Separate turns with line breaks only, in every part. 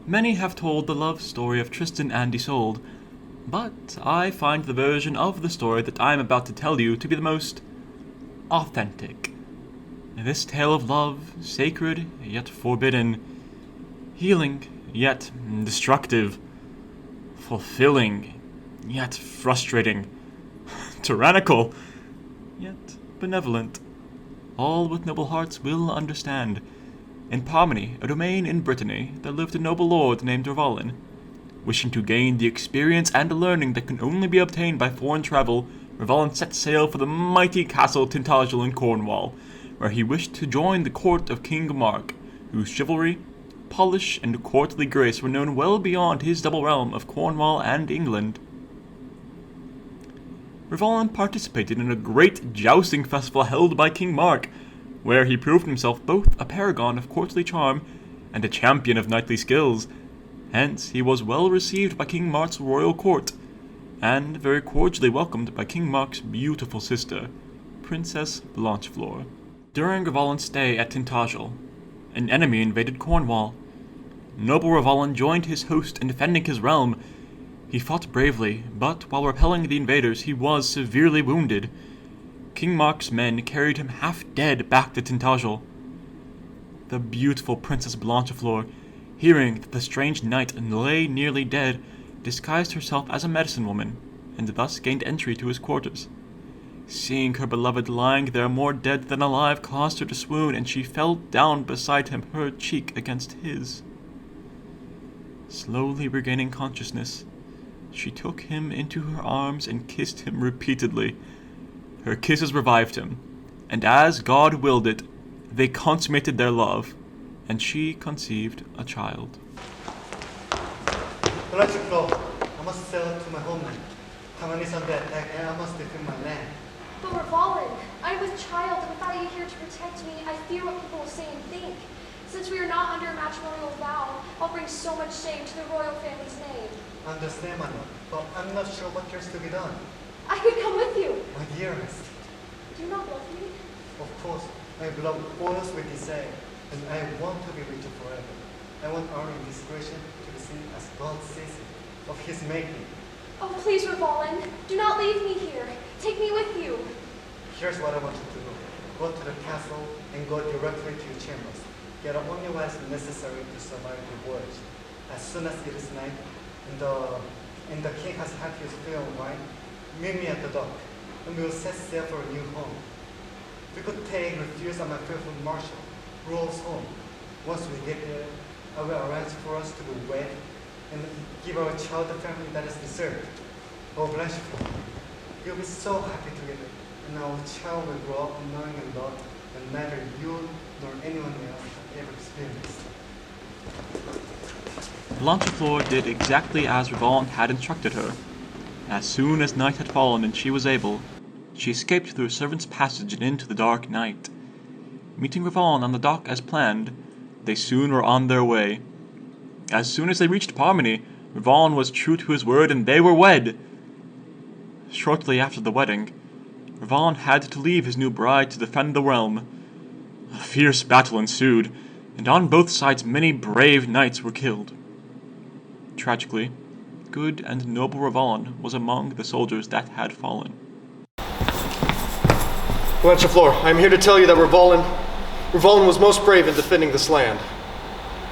Many have told the love story of Tristan and Isolde, but I find the version of the story that I am about to tell you to be the most authentic. This tale of love, sacred yet forbidden, healing yet destructive, fulfilling yet frustrating, tyrannical yet benevolent, all with noble hearts will understand. In Parmeny, a domain in Brittany, there lived a noble lord named Revolin. Wishing to gain the experience and learning that can only be obtained by foreign travel, Revolin set sail for the mighty castle Tintagel in Cornwall, where he wished to join the court of King Mark, whose chivalry, polish, and courtly grace were known well beyond his double realm of Cornwall and England. Revolin participated in a great jousting festival held by King Mark, where he proved himself both a paragon of courtly charm and a champion of knightly skills. Hence, he was well received by King Mark's royal court, and very cordially welcomed by King Mark's beautiful sister, Princess Blanchefleur. During Revolin's stay at Tintagel, an enemy invaded Cornwall. Noble Revolin joined his host in defending his realm. He fought bravely, but while repelling the invaders, he was severely wounded. King Mark's men carried him half dead back to Tintagel. The beautiful Princess Blanchefleur, hearing that the strange knight lay nearly dead, disguised herself as a medicine woman, and thus gained entry to his quarters. Seeing her beloved lying there more dead than alive caused her to swoon, and she fell down beside him, her cheek against his. Slowly regaining consciousness, she took him into her arms and kissed him repeatedly. Her kisses revived him, and as God willed it, they consummated their love, and she conceived a child.
I must sail to my homeland. Taman is under attack, and I must defend my land.
But Revolin, I am a child, and without you here to protect me, I fear what people will say and think. Since we are not under a matrimonial vow, I'll bring so much shame to the royal family's name.
Understand, my lord, but I'm not sure what there's to be done.
I could come with you.
My dearest.
Do you not love me?
Of course, my beloved boils with desire, and I want to be with you forever. I want our indiscretion to be seen as God sees it, of his making.
Oh, please, Revolin, do not leave me here. Take me with you.
Here's what I want you to do. Go to the castle and go directly to your chambers. Get only what is necessary to survive the voyage. As soon as it is night, and the king has had his fill of wine, meet me at the dock, and we will set sail for a new home. We could take refuge at my faithful marshal, Rule's home. Once we get there, I will arrange for us to be wed and give our child the family that is deserved. God bless you. You'll be so happy together, and our child will grow up knowing and loved, and neither you nor anyone else have ever experienced.
Blanchefleur did exactly as Revolin had instructed her. As soon as night had fallen and she was able, she escaped through a servant's passage and into the dark night. Meeting Revolin on the dock as planned, they soon were on their way. As soon as they reached Parmeny, Revolin was true to his word and they were wed. Shortly after the wedding, Revolin had to leave his new bride to defend the realm. A fierce battle ensued, and on both sides many brave knights were killed. Tragically, good and noble Revolin was among the soldiers that had fallen.
Blanchefleur, I am here to tell you that Revolin was most brave in defending this land.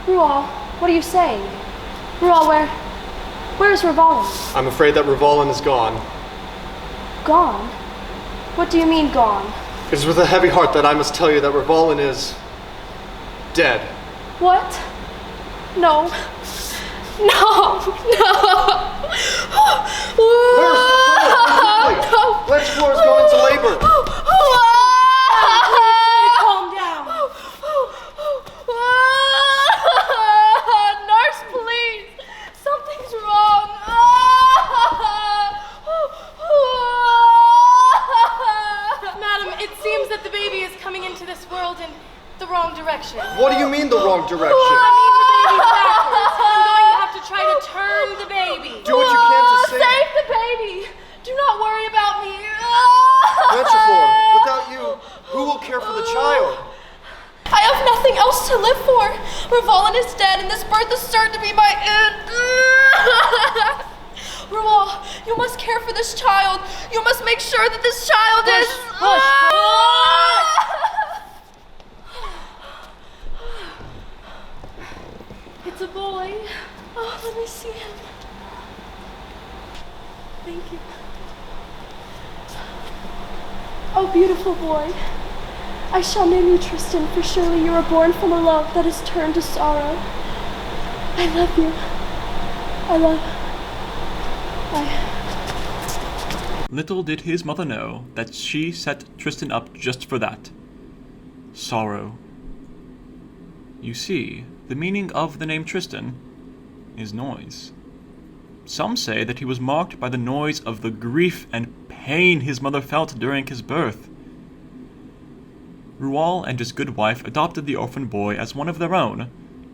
Rual, what are you saying? Rual, where is Revolin?
I'm afraid that Revolin is gone.
Gone? What do you mean, gone?
It is with a heavy heart that I must tell you that Revolin is dead.
What? No. No! No!
Blanchefleur is going to labor.
Calm down. Nurse, please. Something's wrong.
Madam, it seems that the baby is coming into this world in the wrong direction.
What do you mean the wrong direction?
I mean the baby's backwards. I'm going to have to try to turn the baby.
Do what you can to save
Save the baby.
start to be my end. Rual, you must care for this child. You must make sure that this child is... It's a boy. Oh, let me see him. Thank you. Oh, beautiful boy. I shall name you Tristan, for surely you are born from a love that is turned to sorrow. I love you.
Little did his mother know that she set Tristan up just for that. Sorrow. You see, the meaning of the name Tristan is noise. Some say that he was marked by the noise of the grief and pain his mother felt during his birth. Rual and his good wife adopted the orphan boy as one of their own,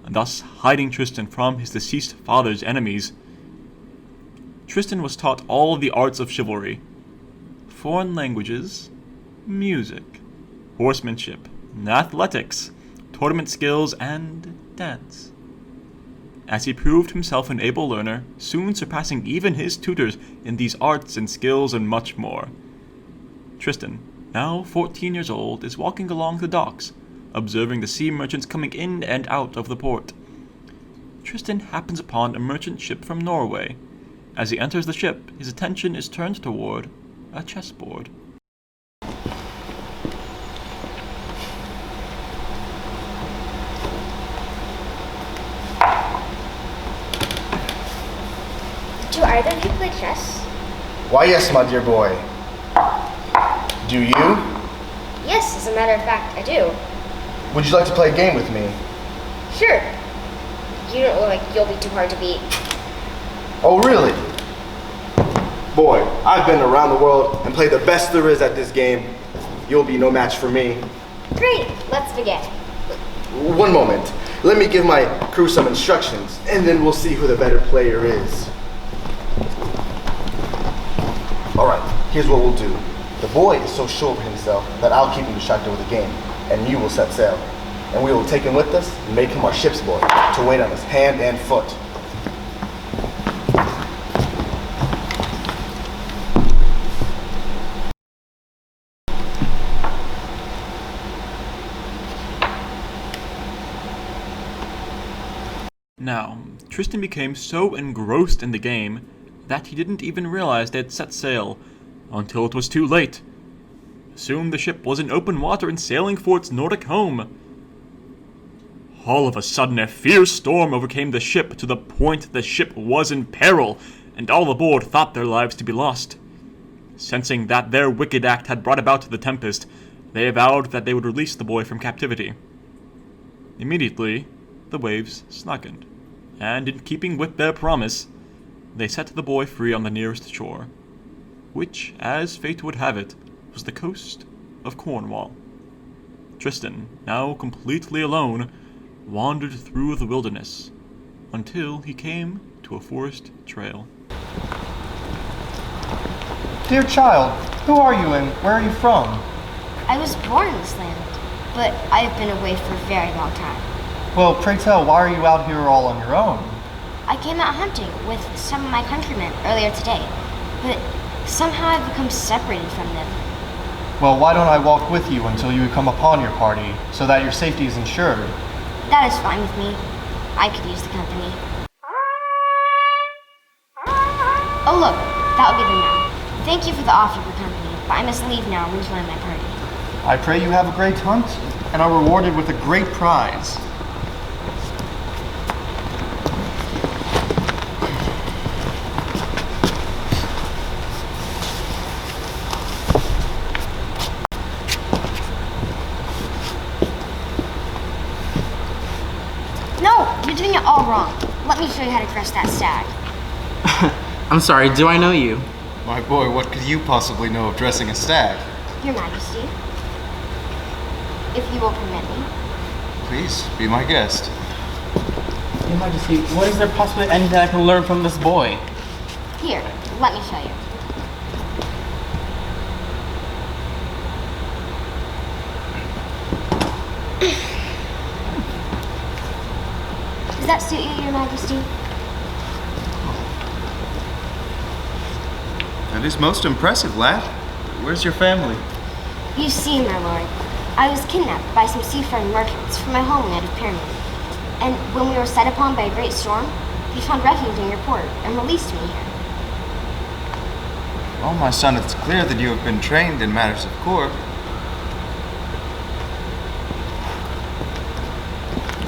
thus hiding Tristan from his deceased father's enemies. Tristan was taught all the arts of chivalry, foreign languages, music, horsemanship, athletics, tournament skills, and dance. As he proved himself an able learner, soon surpassing even his tutors in these arts and skills and much more. Tristan, now 14 years old, is walking along the docks, observing the sea merchants coming in and out of the port. Tristan happens upon a merchant ship from Norway. As he enters the ship, his attention is turned toward a chessboard.
Do either of you play chess?
Why, yes, my dear boy. Do you?
Yes, as a matter of fact, I do.
Would you like to play a game with me?
Sure. You don't look like you'll be too hard to beat.
Oh, really? Boy, I've been around the world and played the best there is at this game. You'll be no match for me.
Great, let's begin.
One moment. Let me give my crew some instructions, and then we'll see who the better player is. Alright, here's what we'll do. The boy is so sure of himself that I'll keep him distracted with the game, and you will set sail. And we will take him with us and make him our ship's boy to wait on us hand and foot.
Now, Tristan became so engrossed in the game that he didn't even realize they had set sail until it was too late. Soon the ship was in open water and sailing for its Nordic home. All of a sudden, a fierce storm overcame the ship to the point the ship was in peril, and all aboard thought their lives to be lost. Sensing that their wicked act had brought about the tempest, they vowed that they would release the boy from captivity. Immediately, the waves slackened, and in keeping with their promise, they set the boy free on the nearest shore, which, as fate would have it, was the coast of Cornwall. Tristan, now completely alone, wandered through the wilderness until he came to a forest trail.
Dear child, who are you and where are you from?
I was born in this land, but I have been away for a very long time.
Well, pray tell, why are you out here all on your own?
I came out hunting with some of my countrymen earlier today, but somehow I've become separated from them.
Well, why don't I walk with you until you come upon your party, so that your safety is ensured?
That is fine with me. I could use the company. Oh look, that'll be them now. Thank you for the offer of company, but I must leave now and rejoin my party.
I pray you have a great hunt, and are rewarded with a great prize.
You're doing it all wrong. Let me show you how to dress that stag.
I'm sorry, do I know you?
My boy, what could you possibly know of dressing a stag?
Your Majesty, if you will permit me.
Please, be my guest.
Your Majesty, what is there possibly anything I can learn from this boy?
Here, let me show you. Is that suit you, Your Majesty?
That is most impressive, lad. Where's your family?
You see, my lord, I was kidnapped by some seafaring merchants from my homeland of Pyramid. And when we were set upon by a great storm, they found refuge in your port and released me here.
Well, my son, it's clear that you have been trained in matters of court.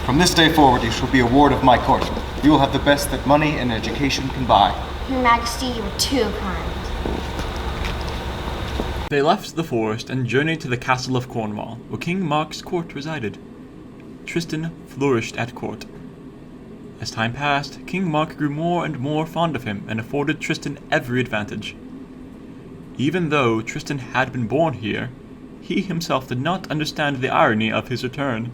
From this day forward, you shall be a ward of my court. You will have the best that money and education can buy.
Your Majesty, you were too kind.
They left the forest and journeyed to the castle of Cornwall, where King Mark's court resided. Tristan flourished at court. As time passed, King Mark grew more and more fond of him and afforded Tristan every advantage. Even though Tristan had been born here, he himself did not understand the irony of his return.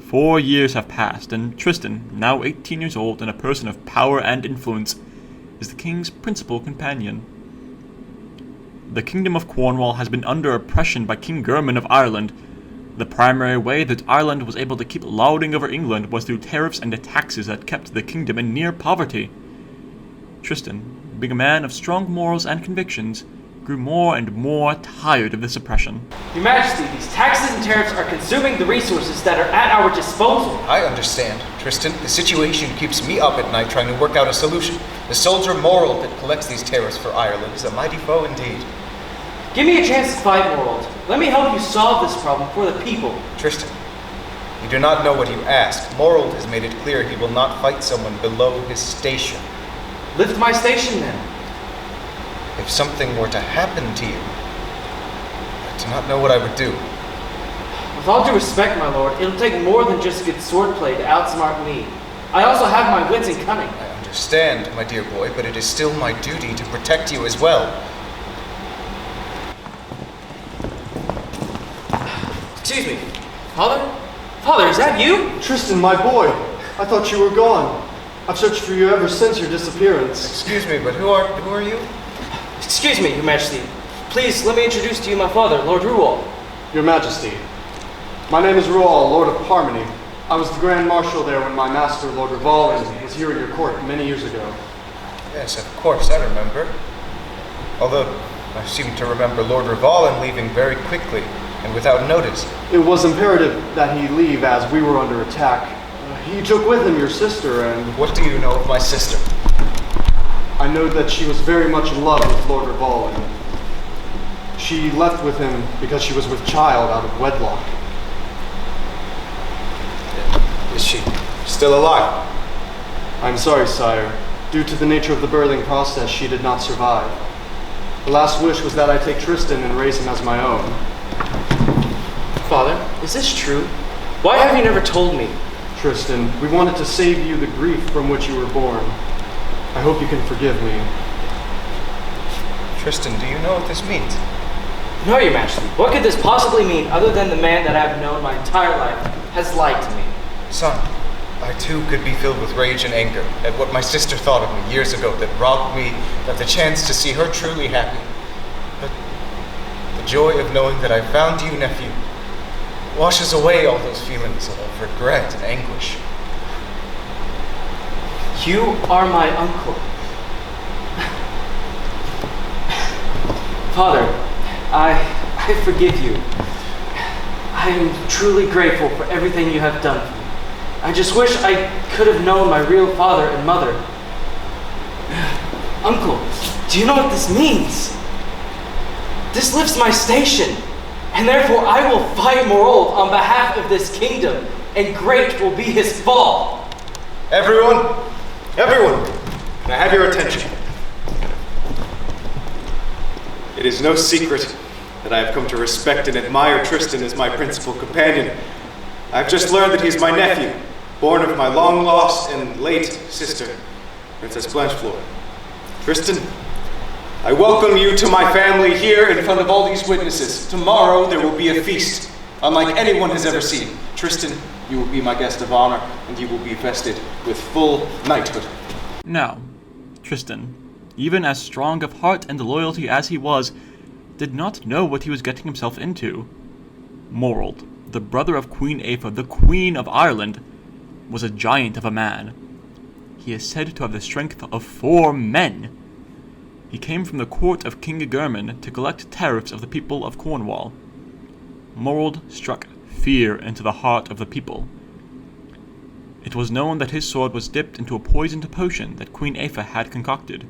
4 years have passed, and Tristan, now 18 years old and a person of power and influence, is the king's principal companion. The Kingdom of Cornwall has been under oppression by King German of Ireland. The primary way that Ireland was able to keep lording over England was through tariffs and taxes that kept the kingdom in near poverty. Tristan, being a man of strong morals and convictions, grew more and more tired of this oppression.
Your Majesty, these taxes and tariffs are consuming the resources that are at our disposal.
I understand, Tristan. The situation keeps me up at night trying to work out a solution. The soldier Moral that collects these tariffs for Ireland is a mighty foe indeed.
Give me a chance to fight, Morold. Let me help you solve this problem for the people.
Tristan, you do not know what you ask. Morold has made it clear he will not fight someone below his station.
Lift my station, then.
If something were to happen to you, I do not know what I would do.
With all due respect, my lord, it'll take more than just good swordplay to outsmart me. I also have my wits and cunning.
I understand, my dear boy, but it is still my duty to protect you as well.
Excuse me. Father? Father, is that you?
Tristan, my boy. I thought you were gone. I've searched for you ever since your disappearance.
Excuse me, but who are you?
Excuse me, Your Majesty. Please let me introduce to you my father, Lord Rual.
Your Majesty, my name is Rual, Lord of Parmeny. I was the Grand Marshal there when my master, Lord Revalin, was here in your court many years ago.
Yes, of course, I remember. Although, I seem to remember Lord Revalin leaving very quickly and without notice.
It was imperative that he leave as we were under attack. He took with him your sister and...
What do you know of my sister?
I know that she was very much in love with Lord Revalin. She left with him because she was with child out of wedlock.
Is she still alive?
I'm sorry, sire. Due to the nature of the birthing process, she did not survive. Her last wish was that I take Tristan and raise him as my own.
Father, is this true? Why have you never told me?
Tristan, we wanted to save you the grief from which you were born. I hope you can forgive me.
Tristan, do you know what this means?
No, Your Majesty. What could this possibly mean other than the man that I've known my entire life has lied to me?
Son, I too could be filled with rage and anger at what my sister thought of me years ago that robbed me of the chance to see her truly happy. But the joy of knowing that I found you, nephew, washes away all those feelings of regret and anguish.
You are my uncle. Father, I forgive you. I am truly grateful for everything you have done for me. I just wish I could have known my real father and mother. Uncle, do you know what this means? This lifts my station, and therefore I will fight Morold on behalf of this kingdom, and great will be his fall.
Everyone, can I have your attention?
It is no secret that I have come to respect and admire Tristan as my principal companion. I've just learned that he's my nephew, born of my long-lost and late sister, Princess Blanchefleur. Tristan, I welcome you to my family here in front of all these witnesses. Tomorrow there will be a feast, unlike anyone has ever seen. Tristan, you will be my guest of honor, and you will be vested with full knighthood.
Now, Tristan, even as strong of heart and loyalty as he was, did not know what he was getting himself into. Morold, the brother of Queen Aoife, the Queen of Ireland, was a giant of a man. He is said to have the strength of 4 men. He came from the court of King German to collect tariffs of the people of Cornwall. Morold struck fear into the heart of the people. It was known that his sword was dipped into a poisoned potion that Queen Aoife had concocted.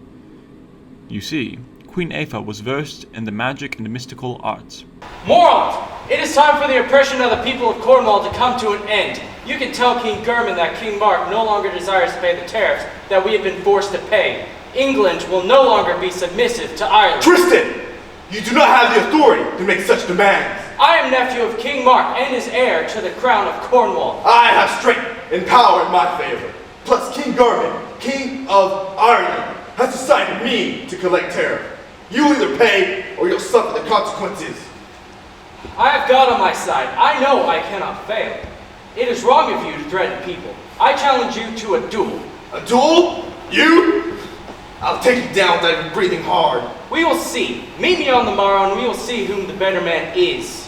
You see, Queen Aoife was versed in the magic and mystical arts.
Morold! It is time for the oppression of the people of Cornwall to come to an end. You can tell King German that King Mark no longer desires to pay the tariffs that we have been forced to pay. England will no longer be submissive to Ireland.
Tristan! You do not have the authority to make such demands.
I am nephew of King Mark and his heir to the crown of Cornwall.
I have strength and power in my favor. Plus King German, King of Ireland, has decided me to collect tariff. You either pay or you'll suffer the consequences.
I have God on my side. I know I cannot fail. It is wrong of you to threaten people. I challenge you to a duel.
A duel? You? I'll take you down without even breathing hard.
We will see. Meet me on the morrow and we will see whom the better man is.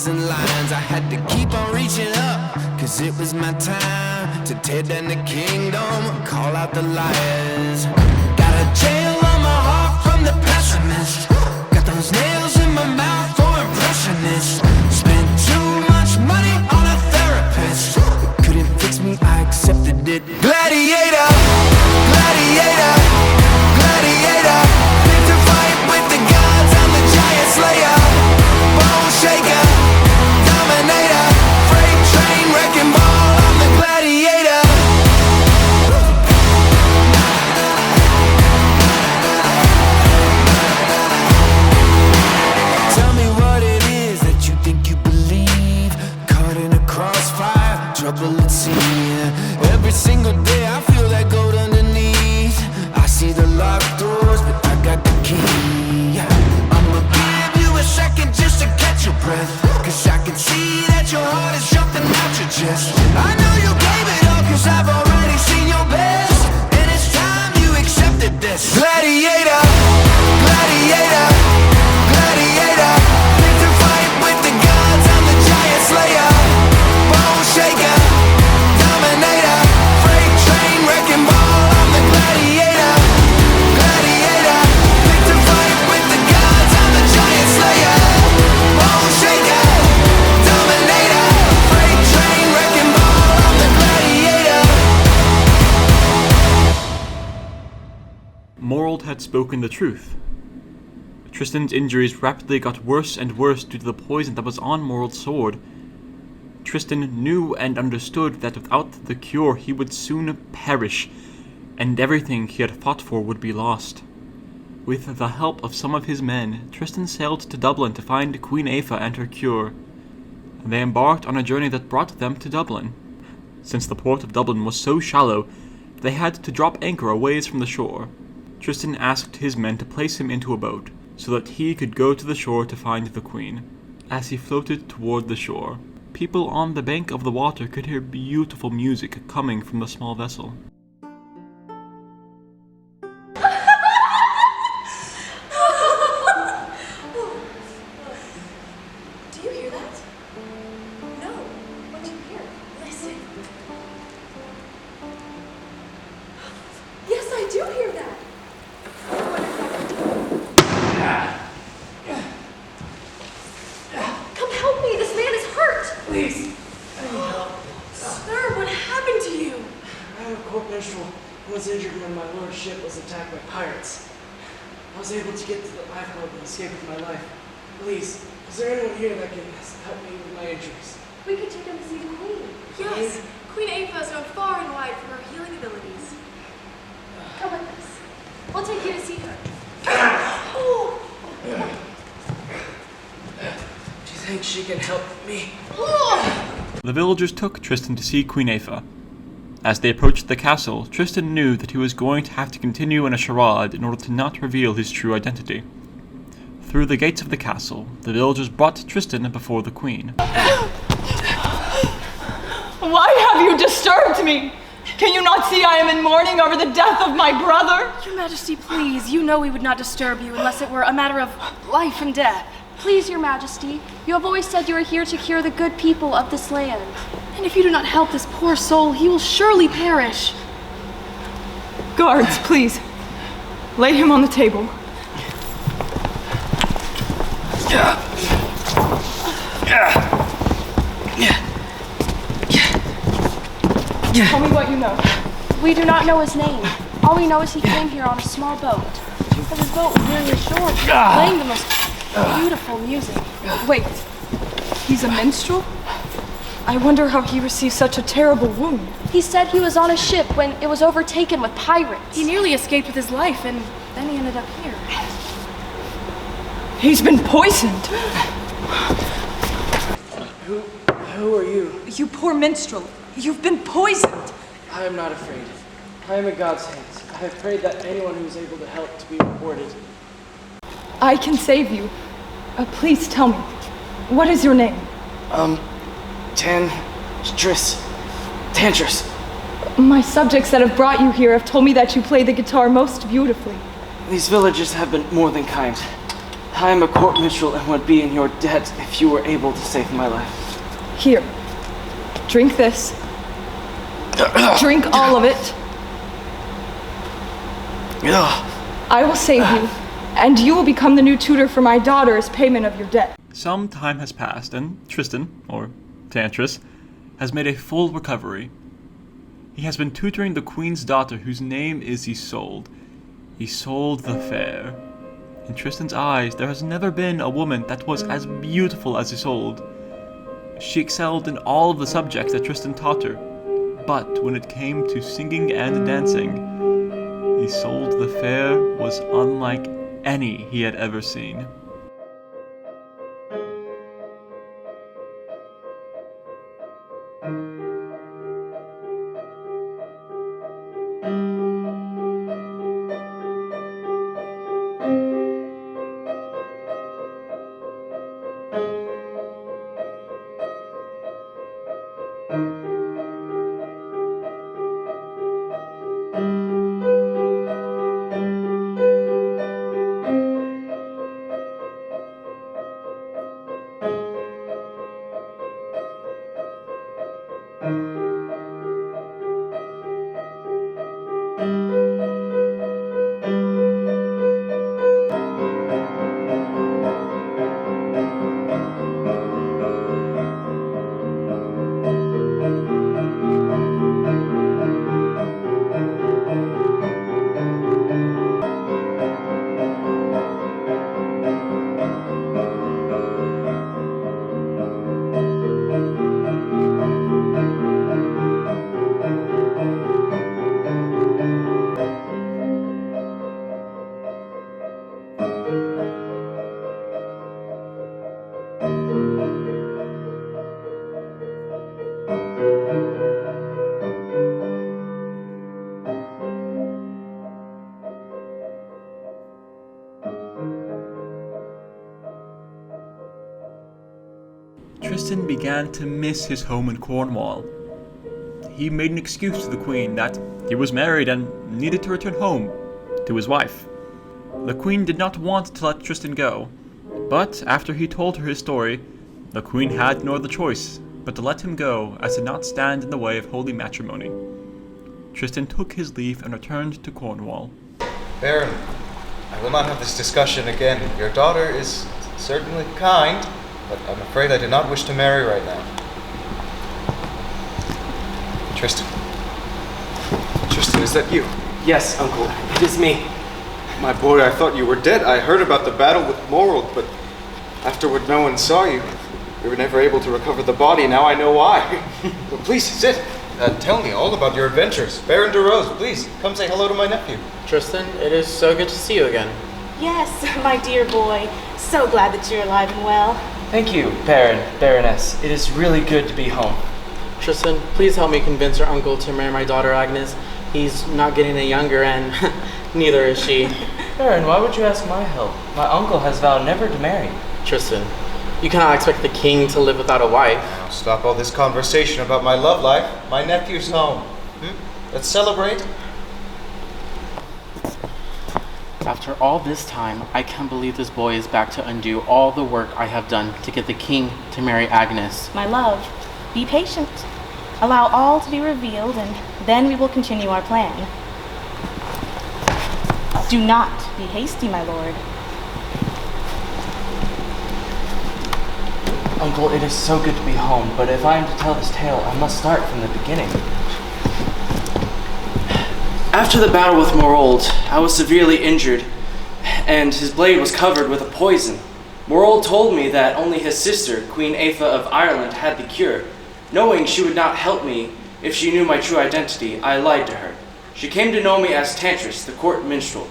And lines, I had to keep on reaching up, cause it was my time to tear down the kingdom, call out the liars. Got a jail on my heart from the pessimist, got those nails in my mouth for impressionists. Spent too much money on a therapist, it couldn't fix me, I accepted it. Gladiator, gladiator, gladiator, picked a fight with the gods, I'm the giant slayer, bone shaker, dominator, freight train, wrecking ball, I'm the gladiator. Tell me what it is that you think you believe, caught in a crossfire, trouble at sea. Every single day I feel that gold underneath, I see the locked doors, but I got the key. I'ma give you a second just to catch your breath, cause I can see that your heart is jumping out your chest. I know you gave it all cause I've already seen your best, and it's time you accepted this. Gladiator, gladiator, gladiator, picked a fight with the gods, I'm the giant slayer, bone shaker, dominator, freight train, wrecking ball, I'm the gladiator. Gladiator, picked a fight with the gods, I'm the giant slayer, bone shaker, dominator, freight train, wrecking ball, I'm the gladiator.
Morold had spoken the truth. Tristan's injuries rapidly got worse and worse due to the poison that was on Morold's sword. Tristan knew and understood that without the cure he would soon perish, and everything he had fought for would be lost. With the help of some of his men, Tristan sailed to Dublin to find Queen Aoife and her cure. They embarked on a journey that brought them to Dublin. Since the port of Dublin was so shallow, they had to drop anchor a ways from the shore. Tristan asked his men to place him into a boat, so that he could go to the shore to find the queen. As he floated toward the shore, people on the bank of the water could hear beautiful music coming from the small vessel.
Do you hear that? No. What do you hear? Listen. Yes, I do hear that. Come help me. This man is hurt.
Please. I need help.
Sir, what happened to you?
I am a court minstrel who was injured when my lord's ship was attacked by pirates. I was able to get to the lifeboat and escape with my life. Please, is there anyone here that can help me with my injuries?
We could take him to see the Queen.
Yes. Queen Aoife is known far and wide for her healing abilities.
Come with us. We'll take you to see her.
Oh.
Do you think she can help me?
Oh.
The villagers took Tristan to see Queen Aoife. As they approached the castle, Tristan knew that he was going to have to continue in a charade in order to not reveal his true identity. Through the gates of the castle, the villagers brought Tristan before the queen.
Why have you disturbed me? Can you not see I am in mourning over the death of my brother?
Your Majesty, please. You know we would not disturb you unless it were a matter of life and death.
Please, Your Majesty, you have always said you are here to cure the good people of this land.
And if you do not help this poor soul, he will surely perish.
Guards, please. Lay him on the table. Tell me what you know.
We do not know his name. All we know is he came here on a small boat. But his boat was nearly ashore. He was playing the most beautiful music.
Wait, he's a minstrel? I wonder how he received such a terrible wound.
He said he was on a ship when it was overtaken with pirates.
He nearly escaped with his life, and then he ended up here.
He's been poisoned.
Who are you?
You poor minstrel. You've been poisoned.
I am not afraid. I am in God's hands. I have prayed that anyone who is able to help to be rewarded.
I can save you. Please tell me, what is your name?
Tantris.
My subjects that have brought you here have told me that you play the guitar most beautifully.
These villagers have been more than kind. I am a court minstrel and would be in your debt if you were able to save my life.
Here, drink this. Drink all of it. I will save you, and you will become the new tutor for my daughter as payment of your debt.
Some time has passed, and Tristan, or Tantris, has made a full recovery. He has been tutoring the queen's daughter, whose name is Isolde. Isolde the Fair. In Tristan's eyes, there has never been a woman that was as beautiful as Isolde. She excelled in all of the subjects that Tristan taught her, but when it came to singing and dancing, Isolde the Fair was unlike any he had ever seen. Tristan began to miss his home in Cornwall. He made an excuse to the queen that he was married and needed to return home to his wife. The queen did not want to let Tristan go, but after he told her his story, the queen had no other choice but to let him go, as to not stand in the way of holy matrimony. Tristan took his leave and returned to Cornwall.
Baron, I will not have this discussion again. Your daughter is certainly kind, but I'm afraid I do not wish to marry right now. Tristan, is that you?
Yes, Uncle. It is me.
My boy, I thought you were dead. I heard about the battle with Morald, but afterward no one saw you. We were never able to recover the body. Now I know why. Well, please, sit.
Tell me all about your adventures. Baron de Rose, please, come say hello to my nephew.
Tristan, it is so good to see you again.
Yes, my dear boy. So glad that you're alive and well.
Thank you, Baroness. It is really good to be home.
Tristan, please help me convince your uncle to marry my daughter Agnes. He's not getting any younger, and neither is she.
Baron, why would you ask my help? My uncle has vowed never to marry.
Tristan, you cannot expect the king to live without a wife.
Now stop all this conversation about my love life. My nephew's home. Let's celebrate.
After all this time, I can't believe this boy is back to undo all the work I have done to get the king to marry Agnes.
My love, be patient. Allow all to be revealed, and then we will continue our plan. Do not be hasty, my lord.
Uncle, it is so good to be home, but if I am to tell this tale, I must start from the beginning. After the battle with Morold, I was severely injured, and his blade was covered with a poison. Morold told me that only his sister, Queen Aoife of Ireland, had the cure. Knowing she would not help me if she knew my true identity, I lied to her. She came to know me as Tantris, the court minstrel,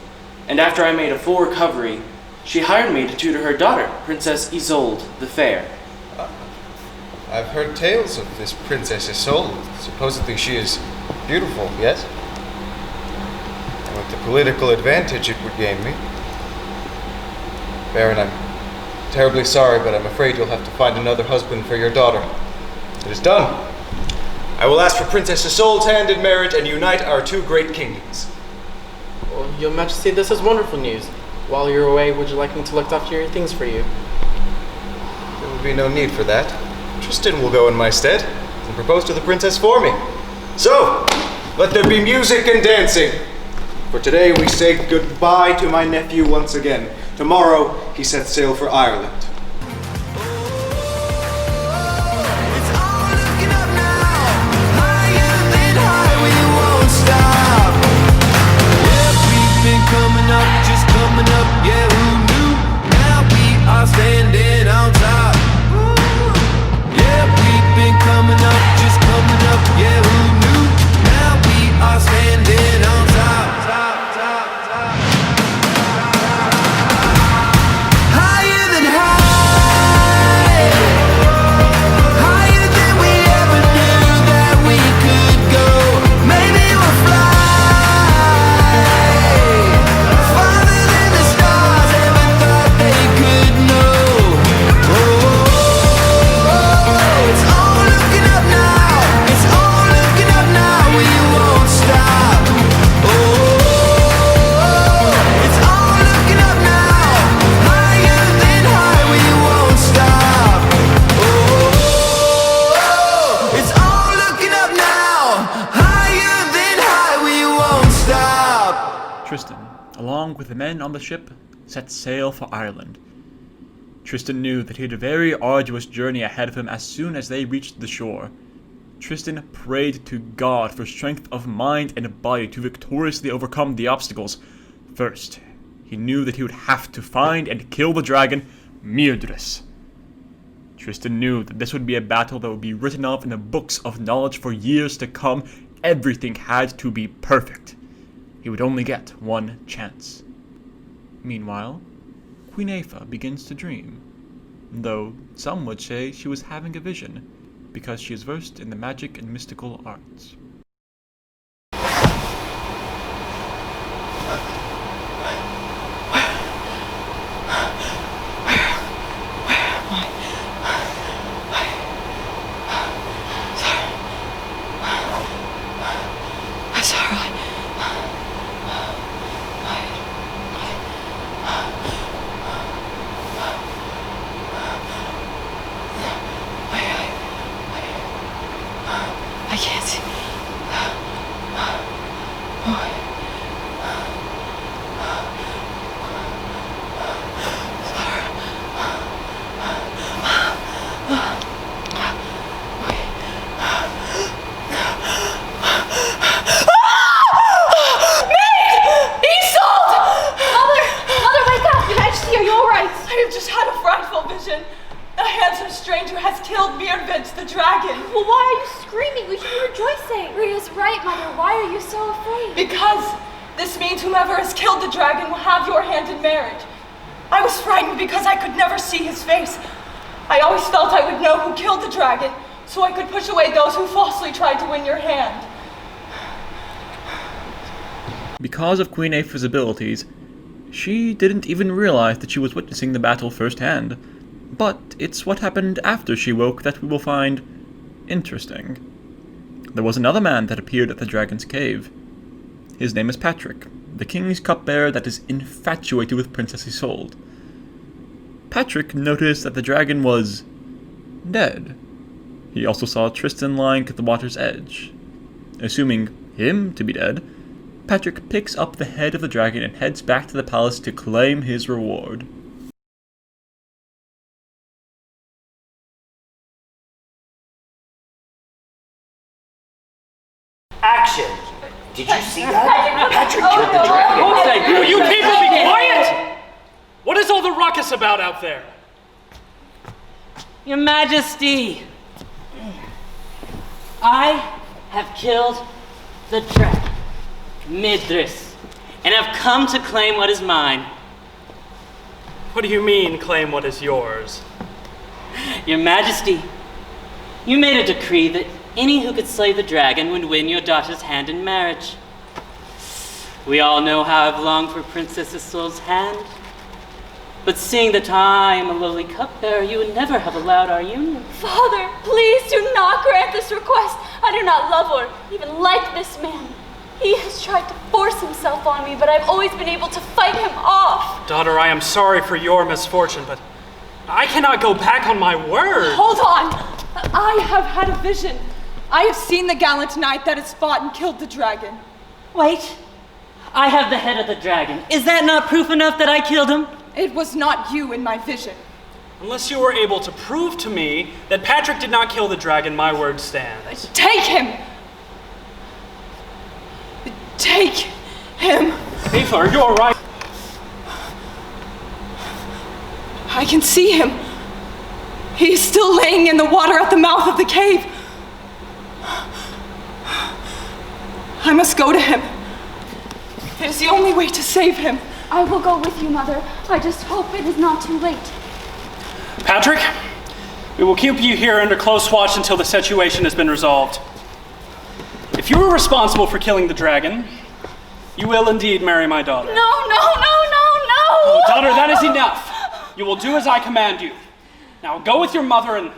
and after I made a full recovery, she hired me to tutor her daughter, Princess Isolde the Fair.
I've heard tales of this Princess Isolde. Supposedly she is beautiful, yes? And with the political advantage it would gain me. Baron, I'm terribly sorry, but I'm afraid you'll have to find another husband for your daughter. It is done. I will ask for Princess Isolde's hand in marriage and unite our two great kingdoms.
Well, Your Majesty, this is wonderful news. While you're away, would you like me to look after your things for you?
There will be no need for that. Tristan will go in my stead and propose to the princess for me. So, let there be music and dancing. For today we say goodbye to my nephew once again. Tomorrow he sets sail for Ireland.
Coming up, just coming up, yeah, who knew? Now we are standing on top. Yeah, we've been coming up, just coming up, yeah, who knew? Now we are standing on top. Higher than high, higher than we ever knew that we could go. Maybe we'll fly.
Tristan, along with the men on the ship, set sail for Ireland. Tristan knew that he had a very arduous journey ahead of him as soon as they reached the shore. Tristan prayed to God for strength of mind and body to victoriously overcome the obstacles. First, he knew that he would have to find and kill the dragon, Myrddris. Tristan knew that this would be a battle that would be written off in the books of knowledge for years to come. Everything had to be perfect. He would only get one chance. Meanwhile, Queen Aoife begins to dream, though some would say she was having a vision, because she is versed in the magic and mystical arts.
Because I could never see his face. I always felt I would know who killed the dragon, so so I could push away those who falsely tried to win your hand.
Because of Queen Aoife's abilities, she didn't even realize that she was witnessing the battle firsthand. But it's what happened after she woke that we will find interesting. There was another man that appeared at the dragon's cave. His name is Patrick, the king's cupbearer that is infatuated with Princess Isolde. Patrick noticed that the dragon was dead. He also saw Tristan lying at the water's edge. Assuming him to be dead, Patrick picks up the head of the dragon and heads back to the palace to claim his reward.
Action! Did you see that? Patrick killed the dragon.
What's that? You people be quiet! What is all the ruckus about out there?
Your Majesty, I have killed the dragon, Midris, and have come to claim what is mine.
What do you mean, claim what is yours?
Your Majesty, you made a decree that any who could slay the dragon would win your daughter's hand in marriage. We all know how I've longed for Princess Isolde's hand, but seeing that I am a lowly cupbearer, you would never have allowed our union.
Father, please do not grant this request. I do not love or even like this man. He has tried to force himself on me, but I've always been able to fight him off.
Daughter, I am sorry for your misfortune, but I cannot go back on my word.
Hold on! I have had a vision. I have seen the gallant knight that has fought and killed the dragon.
Wait, I have the head of the dragon. Is that not proof enough that I killed him?
It was not you in my vision.
Unless you were able to prove to me that Patrick did not kill the dragon, my word stands.
Take him! Take him!
Aoife, you're right.
I can see him. He is still laying in the water at the mouth of the cave. I must go to him. It is the only way to save him.
I will go with you, Mother. I just hope it is not too late.
Patrick, we will keep you here under close watch until the situation has been resolved. If you are responsible for killing the dragon, you will indeed marry my daughter.
No!
Oh, daughter, that is enough. You will do as I command you. Now go with your mother and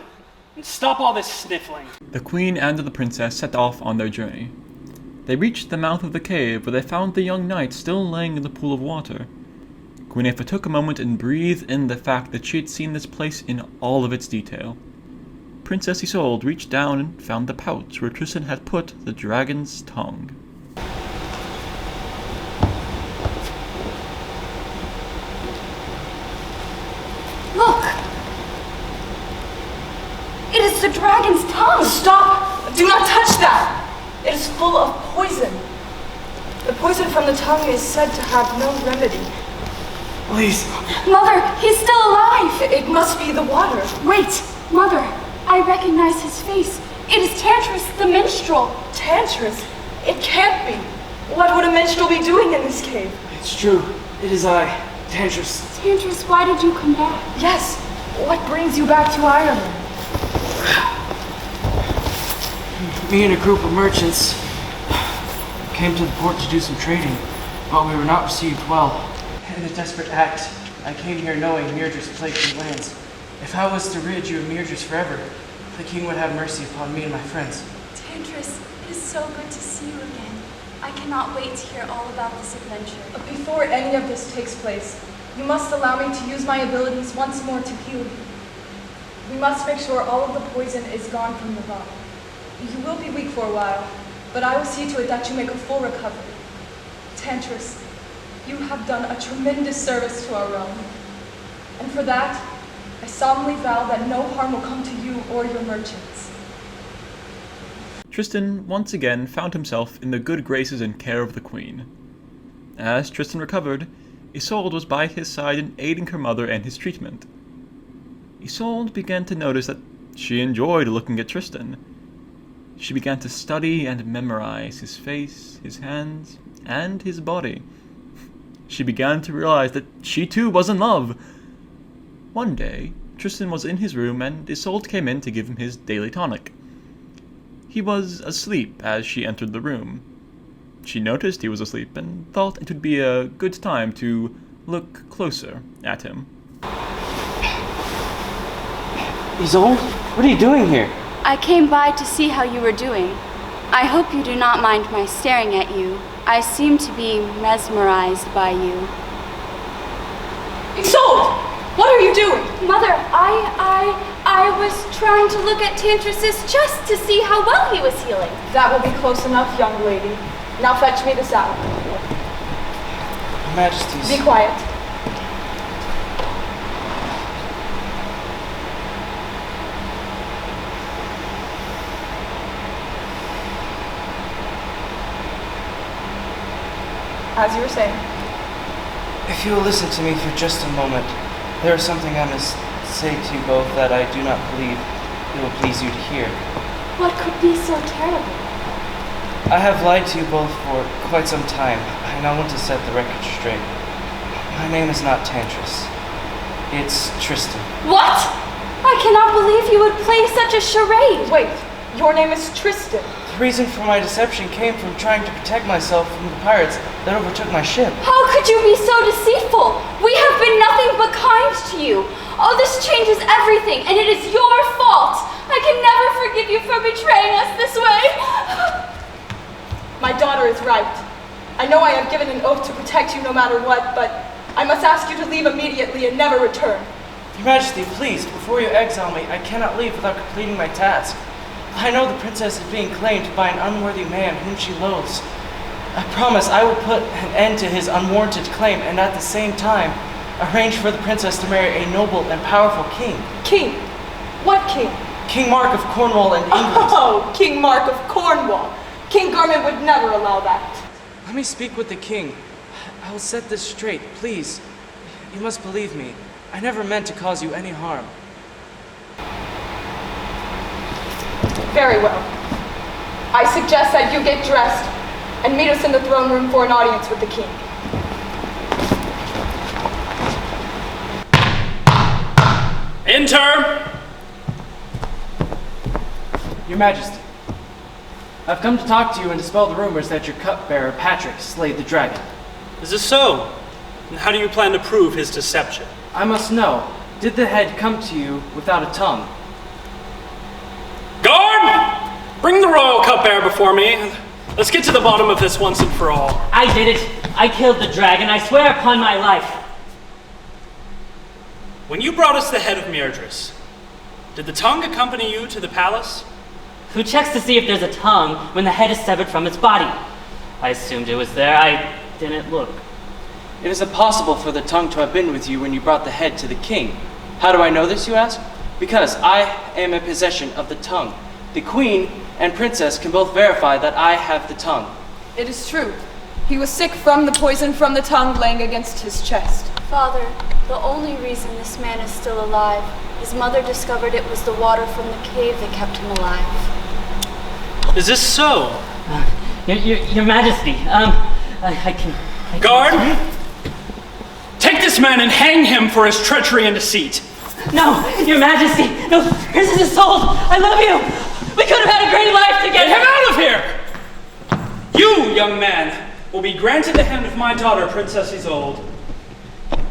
stop all this sniffling.
The queen and the princess set off on their journey. They reached the mouth of the cave where they found the young knight still laying in the pool of water. Queen Aoife took a moment and breathed in the fact that she had seen this place in all of its detail. Princess Isolde reached down and found the pouch where Tristan had put the dragon's tongue.
Look! It is the dragon's tongue!
Stop! Do not touch that! It is full of poison. The poison from the tongue is said to have no remedy.
Please.
Mother, he's still alive!
It must be the water.
Wait! Mother, I recognize his face. It is Tantris, the minstrel.
Tantris? It can't be. What would a minstrel be doing in this cave?
It's true. It is I, Tantris.
Tantris, why did you come back?
Yes. What brings you back to Ireland?
Me and a group of merchants came to the port to do some trading, but we were not received well. In a desperate act, I came here knowing Mirdris plagued the lands. If I was to rid you of Mirdris forever, the king would have mercy upon me and my friends.
Tantris, it is so good to see you again. I cannot wait to hear all about this adventure.
Before any of this takes place, you must allow me to use my abilities once more to heal you. We must make sure all of the poison is gone from the body. You will be weak for a while, but I will see to it that you make a full recovery. Tantris, you have done a tremendous service to our realm. And for that, I solemnly vow that no harm will come to you or your merchants.
Tristan once again found himself in the good graces and care of the queen. As Tristan recovered, Isolde was by his side and aiding her mother and his treatment. Isolde began to notice that she enjoyed looking at Tristan. She began to study and memorize his face, his hands, and his body. She began to realize that she too was in love. One day, Tristan was in his room and Isolde came in to give him his daily tonic. he was asleep as she entered the room. She noticed he was asleep and thought it would be a good time to look closer at him.
Isolde, what are you doing here?
I came by to see how you were doing. I hope you do not mind my staring at you. I seem to be mesmerized by you.
Isolde! What are you doing?
Mother, I was trying to look at Tantris's chest to see how well he was healing.
That will be close enough, young lady. Now fetch me the saddle.
Your Majesties.
Be quiet. As you were saying.
If you will listen to me for just a moment, there is something I must say to you both that I do not believe it will please you to hear.
What could be so terrible?
I have lied to you both for quite some time, and I want to set the record straight. My name is not Tantris. It's Tristan.
What? I cannot believe you would play such a charade.
Wait, your name is Tristan.
The reason for my deception came from trying to protect myself from the pirates that overtook my ship.
How could you be so deceitful? We have been nothing but kind to you. Oh, this changes everything, and it is your fault. I can never forgive you for betraying us this way.
My daughter is right. I know I have given an oath to protect you no matter what, but I must ask you to leave immediately and never return.
Your Majesty, please, before you exile me, I cannot leave without completing my task. I know the princess is being claimed by an unworthy man whom she loathes. I promise I will put an end to his unwarranted claim and at the same time arrange for the princess to marry a noble and powerful king.
King? What king?
King Mark of Cornwall and England.
Oh, King Mark of Cornwall. King Garmin would never allow that.
Let me speak with the king. I will set this straight, please. You must believe me. I never meant to cause you any harm.
Very well. I suggest that you get dressed and meet us in the throne room for an audience with the king.
Enter!
Your Majesty, I've come to talk to you and dispel the rumors that your cupbearer, Patrick, slayed the dragon.
Is this so? And how do you plan to prove his deception?
I must know, did the head come to you without a tongue?
Guard! Bring the royal cupbearer before me. Let's get to the bottom of this once and for all.
I did it. I killed the dragon. I swear upon my life.
When you brought us the head of Myrddris, did the tongue accompany you to the palace?
Who checks to see if there's a tongue when the head is severed from its body? I assumed it was there. I didn't look.
It is impossible for the tongue to have been with you when you brought the head to the king. How do I know this, you ask? Because I am in possession of the tongue. The queen and princess can both verify that I have the tongue.
It is true. He was sick from the poison from the tongue laying against his chest.
Father, the only reason this man is still alive, his mother discovered it was the water from the cave that kept him alive.
Is this so?
Your Majesty, I can...
Guard! Take this man and hang him for his treachery and deceit.
No, Your Majesty! No, Princess Isolde! I love you! We could have had a great life together!
Get him out of here! You, young man, will be granted the hand of my daughter, Princess Isolde.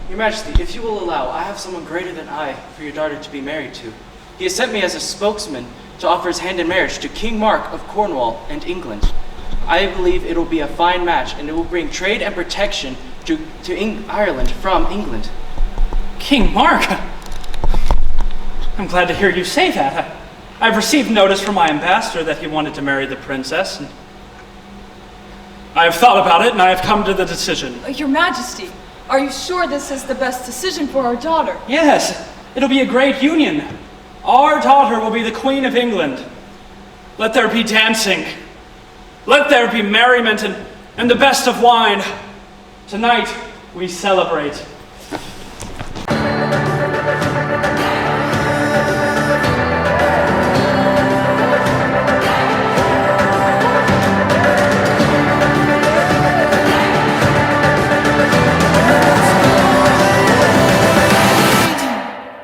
Your Majesty, if you will allow, I have someone greater than I for your daughter to be married to. He has sent me as a spokesman to offer his hand in marriage to King Mark of Cornwall and England. I believe it will be a fine match, and it will bring trade and protection to Ireland from England.
King Mark? I'm glad to hear you say that. I've received notice from my ambassador that he wanted to marry the princess. And I have thought about it, and I have come to the decision.
Your Majesty, are you sure this is the best decision for our daughter?
Yes, it'll be a great union. Our daughter will be the Queen of England. Let there be dancing. Let there be merriment and the best of wine. Tonight, we celebrate.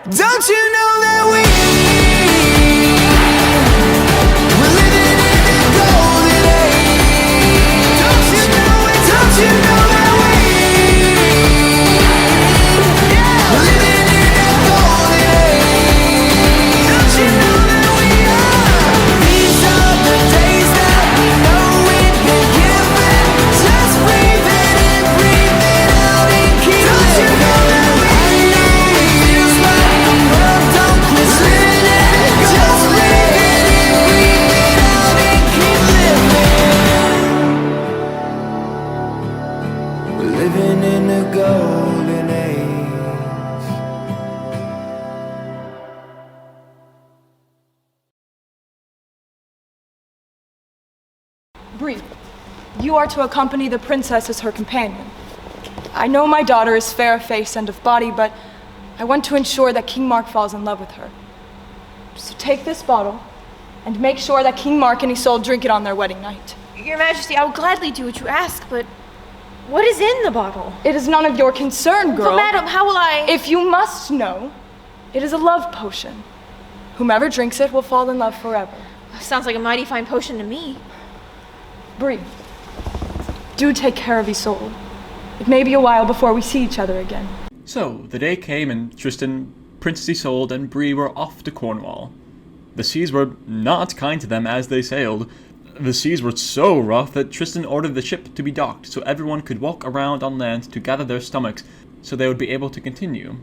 Don't you know that we're living in
You are to accompany the princess as her companion. I know my daughter is fair of face and of body, but I want to ensure that King Mark falls in love with her. So take this bottle and make sure that King Mark and Isolde drink it on their wedding night.
Your Majesty, I will gladly do what you ask, but what is in the bottle?
It is none of your concern, girl.
But madam, how will I...
If you must know, it is a love potion. Whomever drinks it will fall in love forever.
Sounds like a mighty fine potion to me.
Bree, do take care of Isolde. It may be a while before we see each other again.
So, the day came and Tristan, Princess Isolde, and Bree were off to Cornwall. The seas were not kind to them as they sailed. The seas were so rough that Tristan ordered the ship to be docked so everyone could walk around on land to gather their stomachs so they would be able to continue.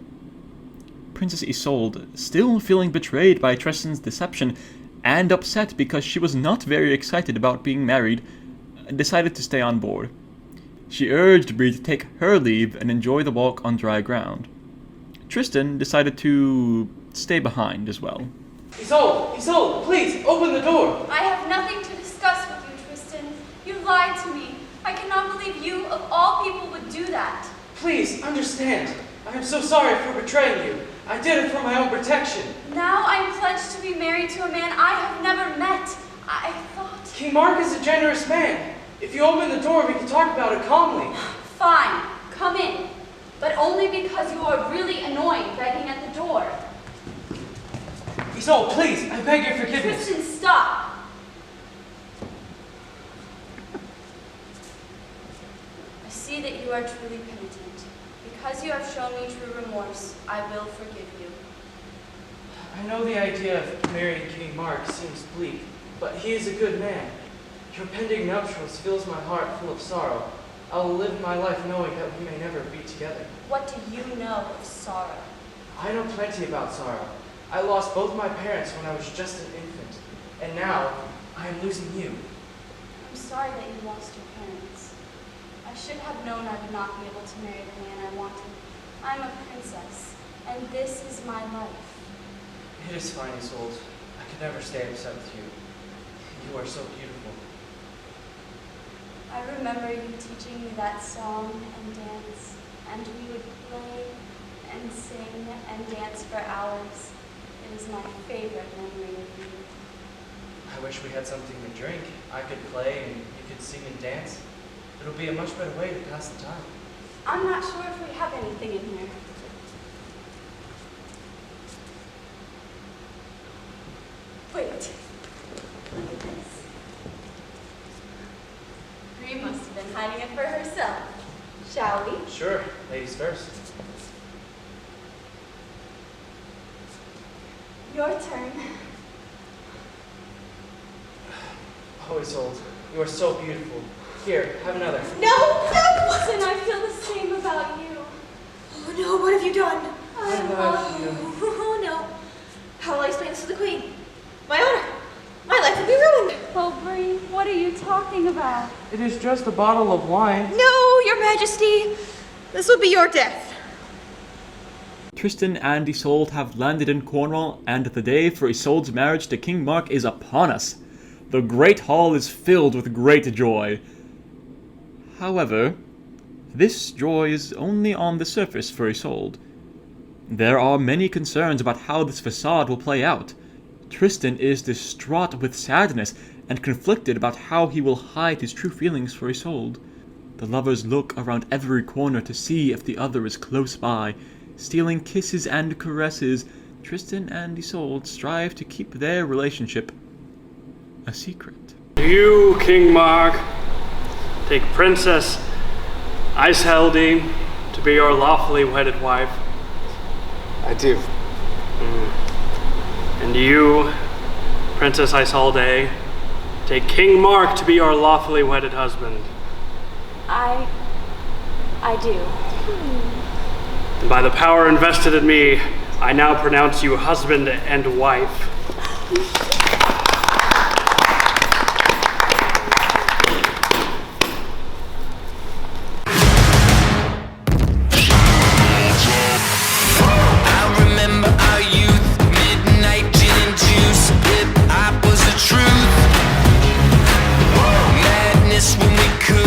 Princess Isolde, still feeling betrayed by Tristan's deception and upset because she was not very excited about being married, decided to stay on board. She urged Bree to take her leave and enjoy the walk on dry ground. Tristan decided to stay behind as well.
Isolde, please, open the door.
I have nothing to discuss with you, Tristan. You lied to me. I cannot believe you, of all people, would do that.
Please, understand. I am so sorry for betraying you. I did it for my own protection.
Now I'm pledged to be married to a man I have never met. I thought...
King Mark is a generous man. If you open the door, we can talk about it calmly.
Fine, come in. But only because you are really annoying begging at the door.
Isolde, please, I beg your forgiveness.
Tristan, stop. I see that you are truly penitent. Because you have shown me true remorse, I will forgive you.
I know the idea of marrying King Mark seems bleak, but he is a good man. Your pending nuptials fills my heart full of sorrow. I will live my life knowing that we may never be together.
What do you know of sorrow?
I know plenty about sorrow. I lost both my parents when I was just an infant, and now I am losing you.
I'm sorry that you lost your parents. I should have known I would not be able to marry the man I wanted. I'm a princess, and this is my life.
It is fine, Isolde. I could never stay upset with you. You are so beautiful.
I remember you teaching me that song and dance, and we would play and sing and dance for hours. It is my favorite memory of you.
I wish we had something to drink. I could play and you could sing and dance. It'll be a much better way to pass the time.
I'm not sure if we have anything in here. Wait. Look at this. Bree must have been hiding it for herself. Shall we?
Sure. Ladies first.
Your turn.
Oh, Isolde, you are so beautiful. Here, have another.
No! Then I feel the same about you.
Oh no, what have you done?
I love you.
Oh no. How will I explain this to the Queen? My honor. My life will be ruined.
Oh, Bree, what are you talking about?
It is just a bottle of wine.
No, Your Majesty. This will be your death.
Tristan and Isolde have landed in Cornwall, and the day for Isolde's marriage to King Mark is upon us. The great hall is filled with great joy. However, this joy is only on the surface for Isolde. There are many concerns about how this facade will play out. Tristan is distraught with sadness and conflicted about how he will hide his true feelings for Isolde. The lovers look around every corner to see if the other is close by. Stealing kisses and caresses, Tristan and Isolde strive to keep their relationship a secret.
Do you, King Mark, take Princess Isolde to be your lawfully wedded wife?
I do.
And you, Princess Isolde, take King Mark to be your lawfully wedded husband?
I do.
And by the power invested in me, I now pronounce you husband and wife.
When we could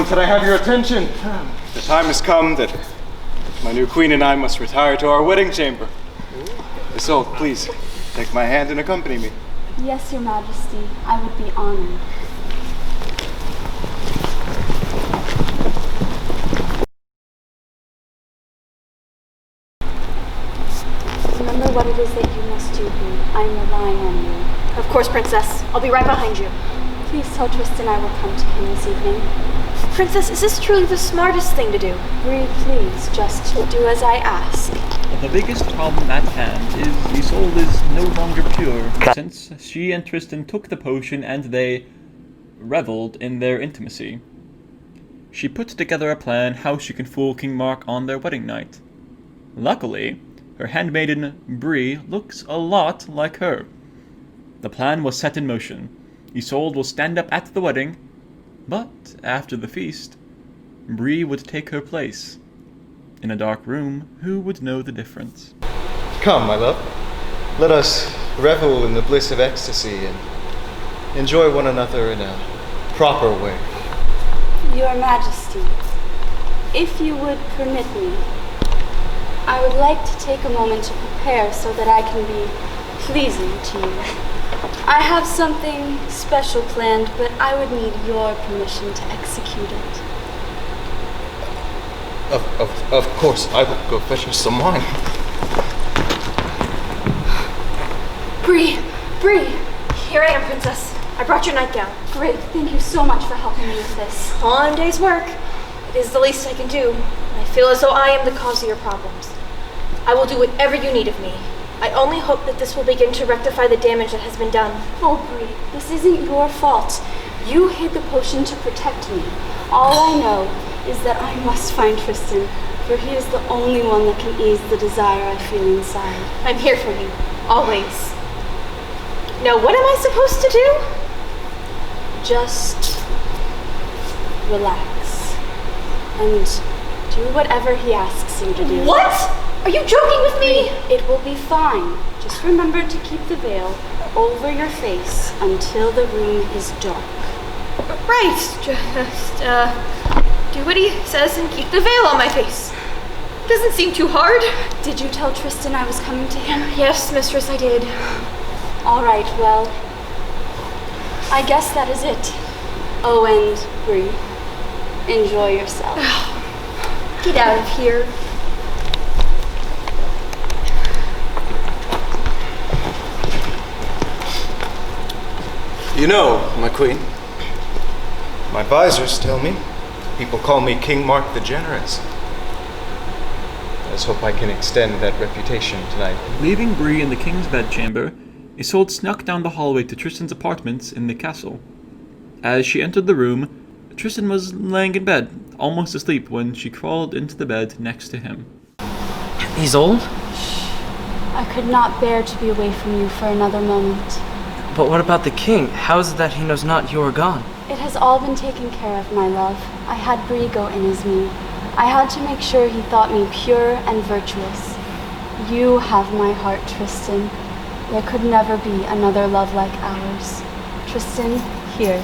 could I have your attention?
The time has come that my new queen and I must retire to our wedding chamber. Isolde, please, take my hand and accompany me.
Yes, Your Majesty, I would be honored. Remember what it is that you must do, Bree. I'm relying on you.
Of course, Princess. I'll be right behind you.
Please tell Tristan I will come to him this evening.
Princess, is this truly the smartest thing to do?
Bree, please, just do as I ask.
The biggest problem at hand is Isolde is no longer pure, since she and Tristan took the potion and they reveled in their intimacy. She put together a plan how she can fool King Mark on their wedding night. Luckily, her handmaiden, Bree, looks a lot like her. The plan was set in motion. Isolde will stand up at the wedding, but after the feast, Bree would take her place. In a dark room, who would know the difference?
Come, my love. Let us revel in the bliss of ecstasy and enjoy one another in a proper way.
Your Majesty, if you would permit me, I would like to take a moment to prepare so that I can be pleasing to you. I have something special planned, but I would need your permission to execute it.
Of course, I will go fetch you some wine.
Bree! Here I am, Princess. I brought your nightgown.
Great, thank you so much for helping me with this.
One day's work. It is the least I can do. I feel as though I am the cause of your problems. I will do whatever you need of me. I only hope that this will begin to rectify the damage that has been done.
Oh, Bree, this isn't your fault. You hid the potion to protect me. All I know is that I must find Tristan, for he is the only one that can ease the desire I feel inside.
I'm here for you, always. Now, what am I supposed to do?
Just relax and do whatever he asks you to do.
What? Are you joking with me?
It will be fine. Just remember to keep the veil over your face until the room is dark.
Right. Just, do what he says and keep the veil on my face. Doesn't seem too hard.
Did you tell Tristan I was coming to him?
Yes, mistress, I did.
All right, well, I guess that is it. Oh, and Bree, enjoy yourself.
Get out of here.
You know, my queen, my advisors tell me people call me King Mark the Generous. Let's hope I can extend that reputation tonight.
Leaving Bree in the king's bedchamber, Isolde snuck down the hallway to Tristan's apartments in the castle. As she entered the room, Tristan was laying in bed, almost asleep, when she crawled into the bed next to him.
Isolde?
I could not bear to be away from you for another moment.
But what about the king? How is it that he knows not you are gone?
It has all been taken care of, my love. I had Bree go in as me. I had to make sure he thought me pure and virtuous. You have my heart, Tristan. There could never be another love like ours. Tristan, here.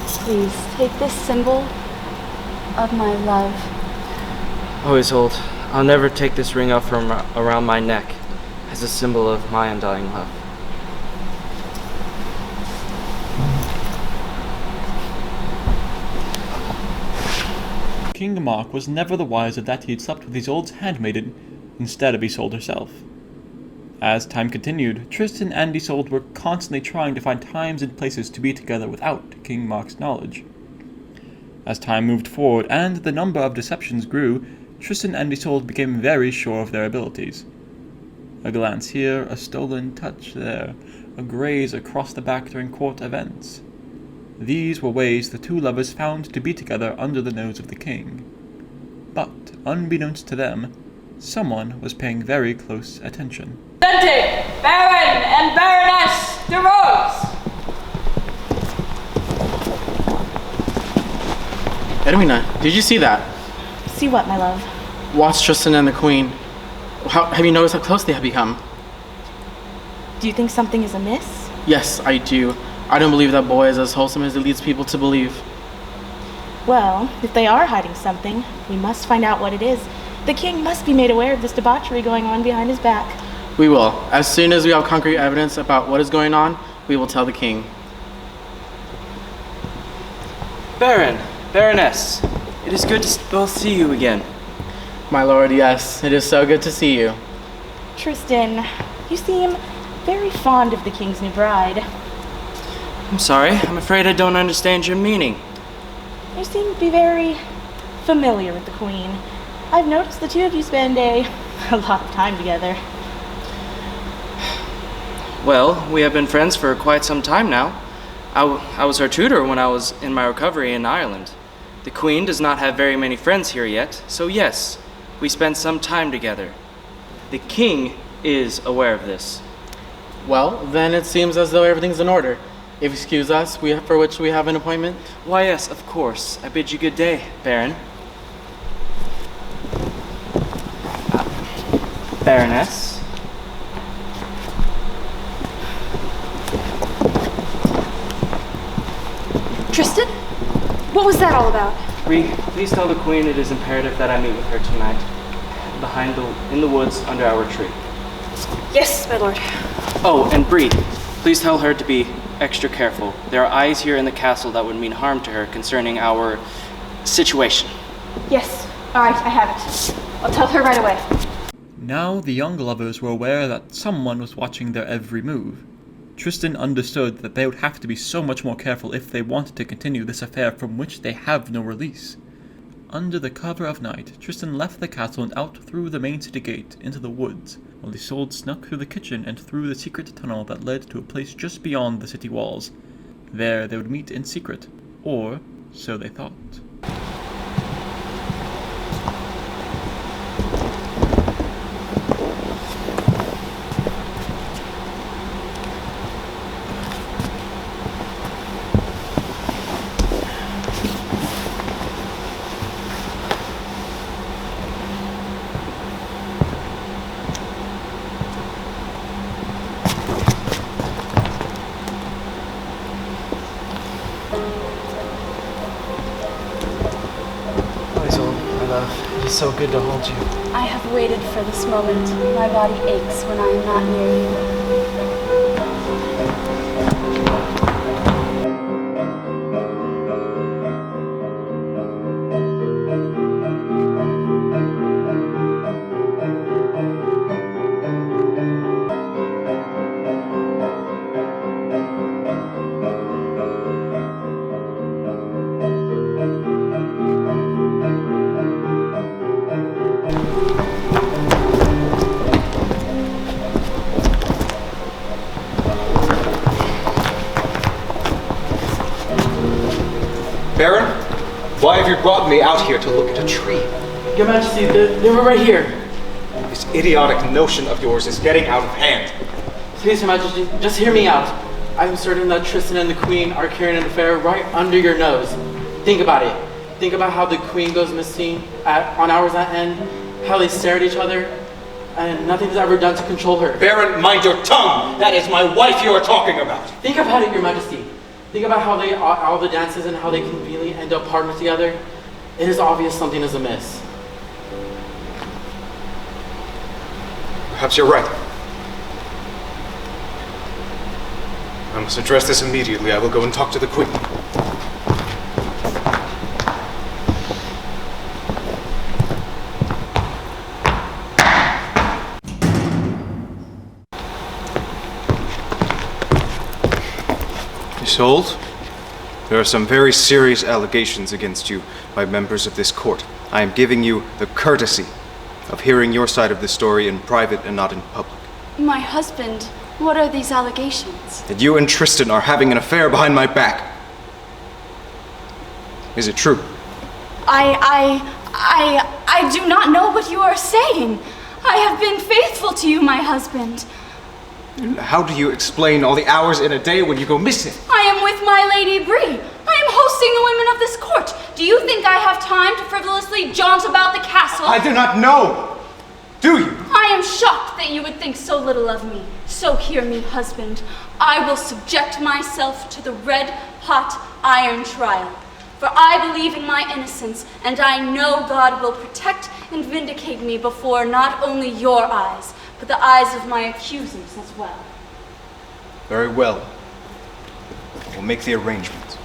Please, take this symbol of my love.
Oh, Isolde, I'll never take this ring off from around my neck as a symbol of my undying love.
King Mark was never the wiser that he had slept with Isolde's handmaiden instead of Isolde herself. As time continued, Tristan and Isolde were constantly trying to find times and places to be together without King Mark's knowledge. As time moved forward and the number of deceptions grew, Tristan and Isolde became very sure of their abilities. A glance here, a stolen touch there, a graze across the back during court events. These were ways the two lovers found to be together under the nose of the king. But, unbeknownst to them, someone was paying very close attention.
Presenting Baron and Baroness de Rose!
Edwina, did you see that?
See what, my love?
Watch Tristan and the Queen. Have you noticed how close they have become?
Do you think something is amiss?
Yes, I do. I don't believe that boy is as wholesome as he leads people to believe.
Well, if they are hiding something, we must find out what it is. The king must be made aware of this debauchery going on behind his back.
We will. As soon as we have concrete evidence about what is going on, we will tell the king.
Baron, Baroness, it is good to both see you again.
My lord, yes, it is so good to see you.
Tristan, you seem very fond of the king's new bride.
I'm sorry, I'm afraid I don't understand your meaning.
You seem to be very familiar with the queen. I've noticed the two of you spend a lot of time together.
Well, we have been friends for quite some time now. I was her tutor when I was in my recovery in Ireland. The Queen does not have very many friends here yet, so yes, we spent some time together. The King is aware of this.
Well, then it seems as though everything's in order. If you excuse us, for which we have an appointment.
Why, yes, of course. I bid you good day, Baron. Baroness.
Tristan? What was that all about?
Bree, please tell the Queen it is imperative that I meet with her tonight, in the woods under our tree.
Yes, my lord.
Oh, and Bree, please tell her to be extra careful. There are eyes here in the castle that would mean harm to her concerning our situation.
Yes. All right, I have it. I'll tell her right away.
Now the young lovers were aware that someone was watching their every move. Tristan understood that they would have to be so much more careful if they wanted to continue this affair from which they have no release. Under the cover of night, Tristan left the castle and out through the main city gate into the woods, while Isolde snuck through the kitchen and through the secret tunnel that led to a place just beyond the city walls. There they would meet in secret, or so they thought.
So good to hold you.
I have waited for this moment. My body aches when I am not near you.
Baron, why have you brought me out here to look at a tree?
Your Majesty, they were right here.
This idiotic notion of yours is getting out of hand.
Please, Your Majesty, just hear me out. I'm certain that Tristan and the Queen are carrying an affair right under your nose. Think about it. Think about how the Queen goes missing on hours at end, how they stare at each other, and nothing's ever done to control her.
Baron, mind your tongue! That is my wife you are talking about!
Think about it, Your Majesty. Think about how all the dances and how they conveniently end up partnered together. It is obvious something is amiss.
Perhaps you're right. I must address this immediately. I will go and talk to the Queen. Isolde, there are some very serious allegations against you by members of this court. I am giving you the courtesy of hearing your side of the story in private and not in public.
My husband, what are these allegations?
That you and Tristan are having an affair behind my back. Is it true?
I do not know what you are saying. I have been faithful to you, my husband.
How do you explain all the hours in a day when you go missing?
I am with my Lady Bree. I am hosting the women of this court. Do you think I have time to frivolously jaunt about the castle?
I do not know. Do you?
I am shocked that you would think so little of me. So hear me, husband. I will subject myself to the red-hot iron trial. For I believe in my innocence, and I know God will protect and vindicate me before not only your eyes, but the eyes of my accusers as well.
Very well. We'll make the arrangements.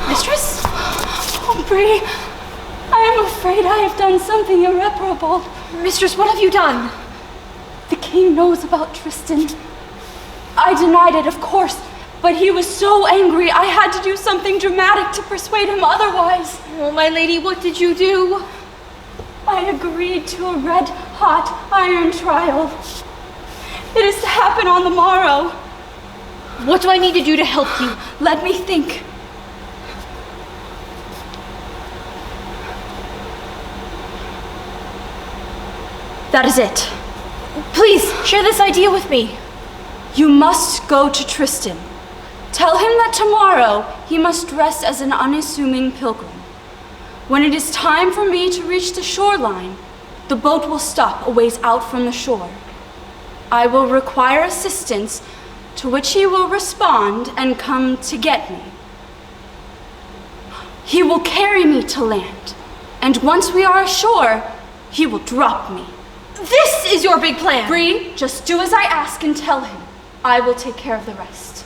Mistress? Oh, Bree, I am afraid I have done something irreparable.
Mistress, what have you done?
The king knows about Tristan. I denied it, of course, but he was so angry I had to do something dramatic to persuade him otherwise.
Oh, my lady, what did you do?
I agreed to a red-hot iron trial. It is to happen on the morrow.
What do I need to do to help you?
Let me think. That is it.
Please, share this idea with me.
You must go to Tristan. Tell him that tomorrow he must dress as an unassuming pilgrim. When it is time for me to reach the shoreline, the boat will stop a ways out from the shore. I will require assistance, to which he will respond and come to get me. He will carry me to land, and once we are ashore, he will drop me.
This is your big plan!
Bree, just do as I ask and tell him. I will take care of the rest.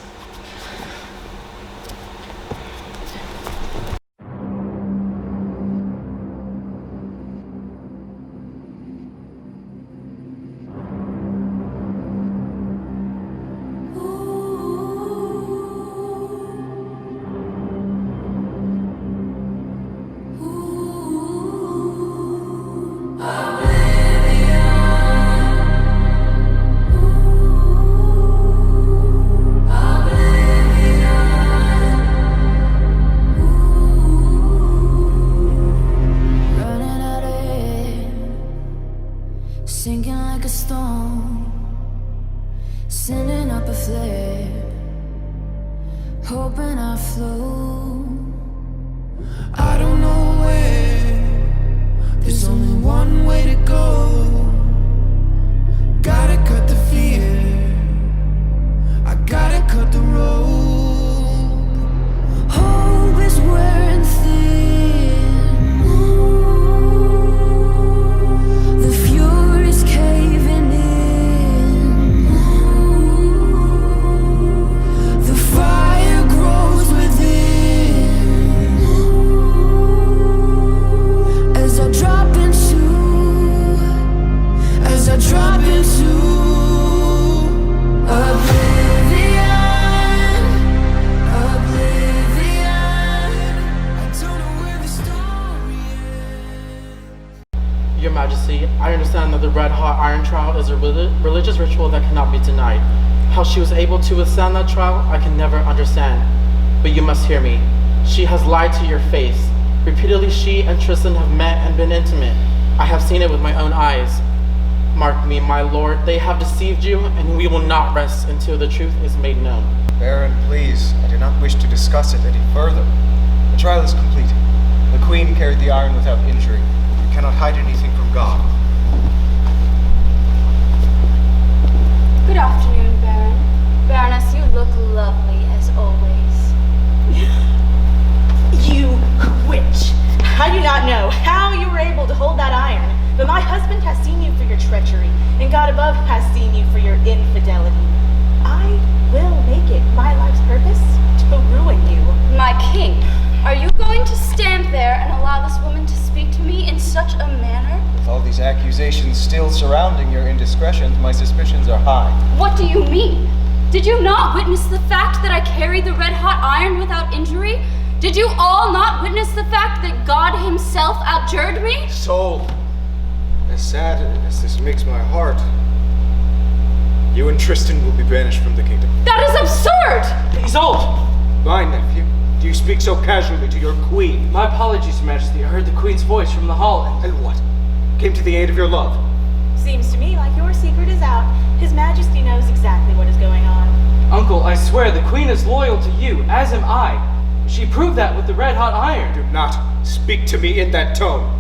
Sinking like a stone, sending up a flare, hoping I float. I don't know where, there's only one way to go. Gotta cut the fear, I gotta cut the rope. Hope is wearing thin.
Your Majesty, I understand that the red-hot iron trial is a religious ritual that cannot be denied. How she was able to withstand that trial, I can never understand. But you must hear me. She has lied to your face. Repeatedly, she and Tristan have met and been intimate. I have seen it with my own eyes. Mark me, my lord, they have deceived you, and we will not rest until the truth is made known.
Baron, please, I do not wish to discuss it any further. The trial is complete. The Queen carried the iron without injury. You cannot hide anything from God.
Good afternoon, Baron. Baroness, you look lovely as always.
You witch! I do not know how you were able to hold that iron, but my husband has seen you for your treachery, and God above has seen you for your infidelity. I will make it my life's purpose to ruin you.
My king, are you going to stand there and allow this woman to speak to me in such a manner?
With all these accusations still surrounding your indiscretions, my suspicions are high.
What do you mean? Did you not witness the fact that I carried the red-hot iron without injury? Did you all not witness the fact that God himself abjured me?
Soul, as sad as this makes my heart, you and Tristan will be banished from the kingdom.
That is absurd!
Isolde!
My nephew, do you speak so casually to your queen?
My apologies, Majesty. I heard the Queen's voice from the hall.
And what? Came to the aid of your love?
Seems to me like your secret is out. His Majesty knows exactly what is going on.
Uncle, I swear the Queen is loyal to you, as am I. She proved that with the red-hot iron.
Do not speak to me in that tone.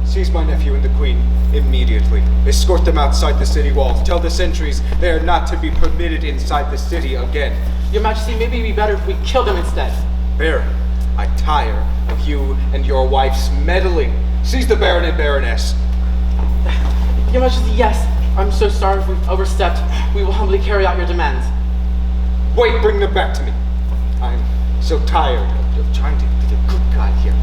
Seize my nephew and the queen immediately. Escort them outside the city walls. Tell the sentries they are not to be permitted inside the city again.
Your Majesty, maybe it'd be better if we kill them instead.
Baron, I tire of you and your wife's meddling. Seize the Baron and Baroness.
Your Majesty, yes. I'm so sorry if we've overstepped. We will humbly carry out your demands.
Wait, bring them back to me. I'm so tired of trying to be the good guy here.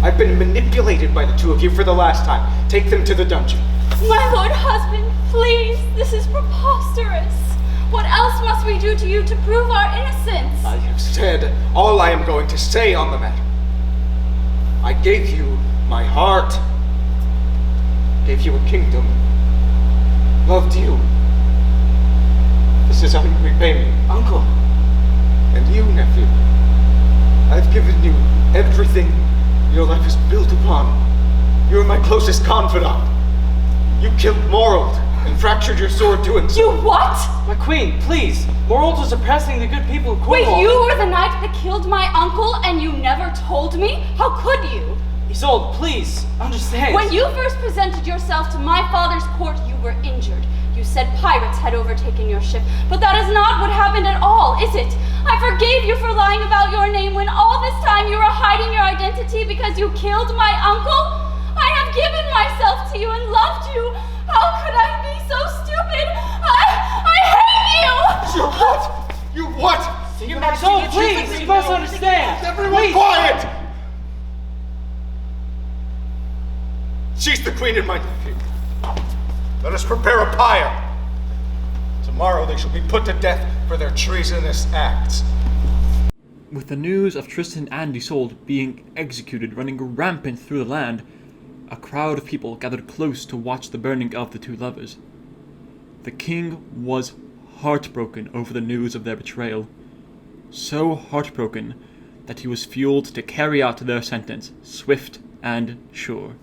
I've been manipulated by the two of you for the last time. Take them to the dungeon.
My lord husband, please, this is preposterous. What else must we do to you to prove our innocence?
I have said all I am going to say on the matter. I gave you my heart, gave you a kingdom, loved you. This is how you repay me.
Uncle.
And you, nephew. I've given you everything your life is built upon. You are my closest confidant. You killed Morold and fractured your sword to himself.
You what?
My queen, please. Morold was oppressing the good people of Cornwall.
Wait, you were the knight that killed my uncle and you never told me? How could you?
Isolde, please, understand.
When you first presented yourself to my father's court, you were injured. You said pirates had overtaken your ship, but that is not what happened at all, is it? I forgave you for lying about your name when all this time you were hiding your identity because you killed my uncle. I have given myself to you and loved you. How could I be so stupid? I hate you!
You what? You what?
Your Majesty, please, you must understand.
Everyone
please.
Quiet! She's the queen and my nephew. Let us prepare a pyre. Tomorrow they shall be put to death for their treasonous acts.
With the news of Tristan and Isolde being executed running rampant through the land, a crowd of people gathered close to watch the burning of the two lovers. The king was heartbroken over the news of their betrayal. So heartbroken that he was fueled to carry out their sentence, swift and sure.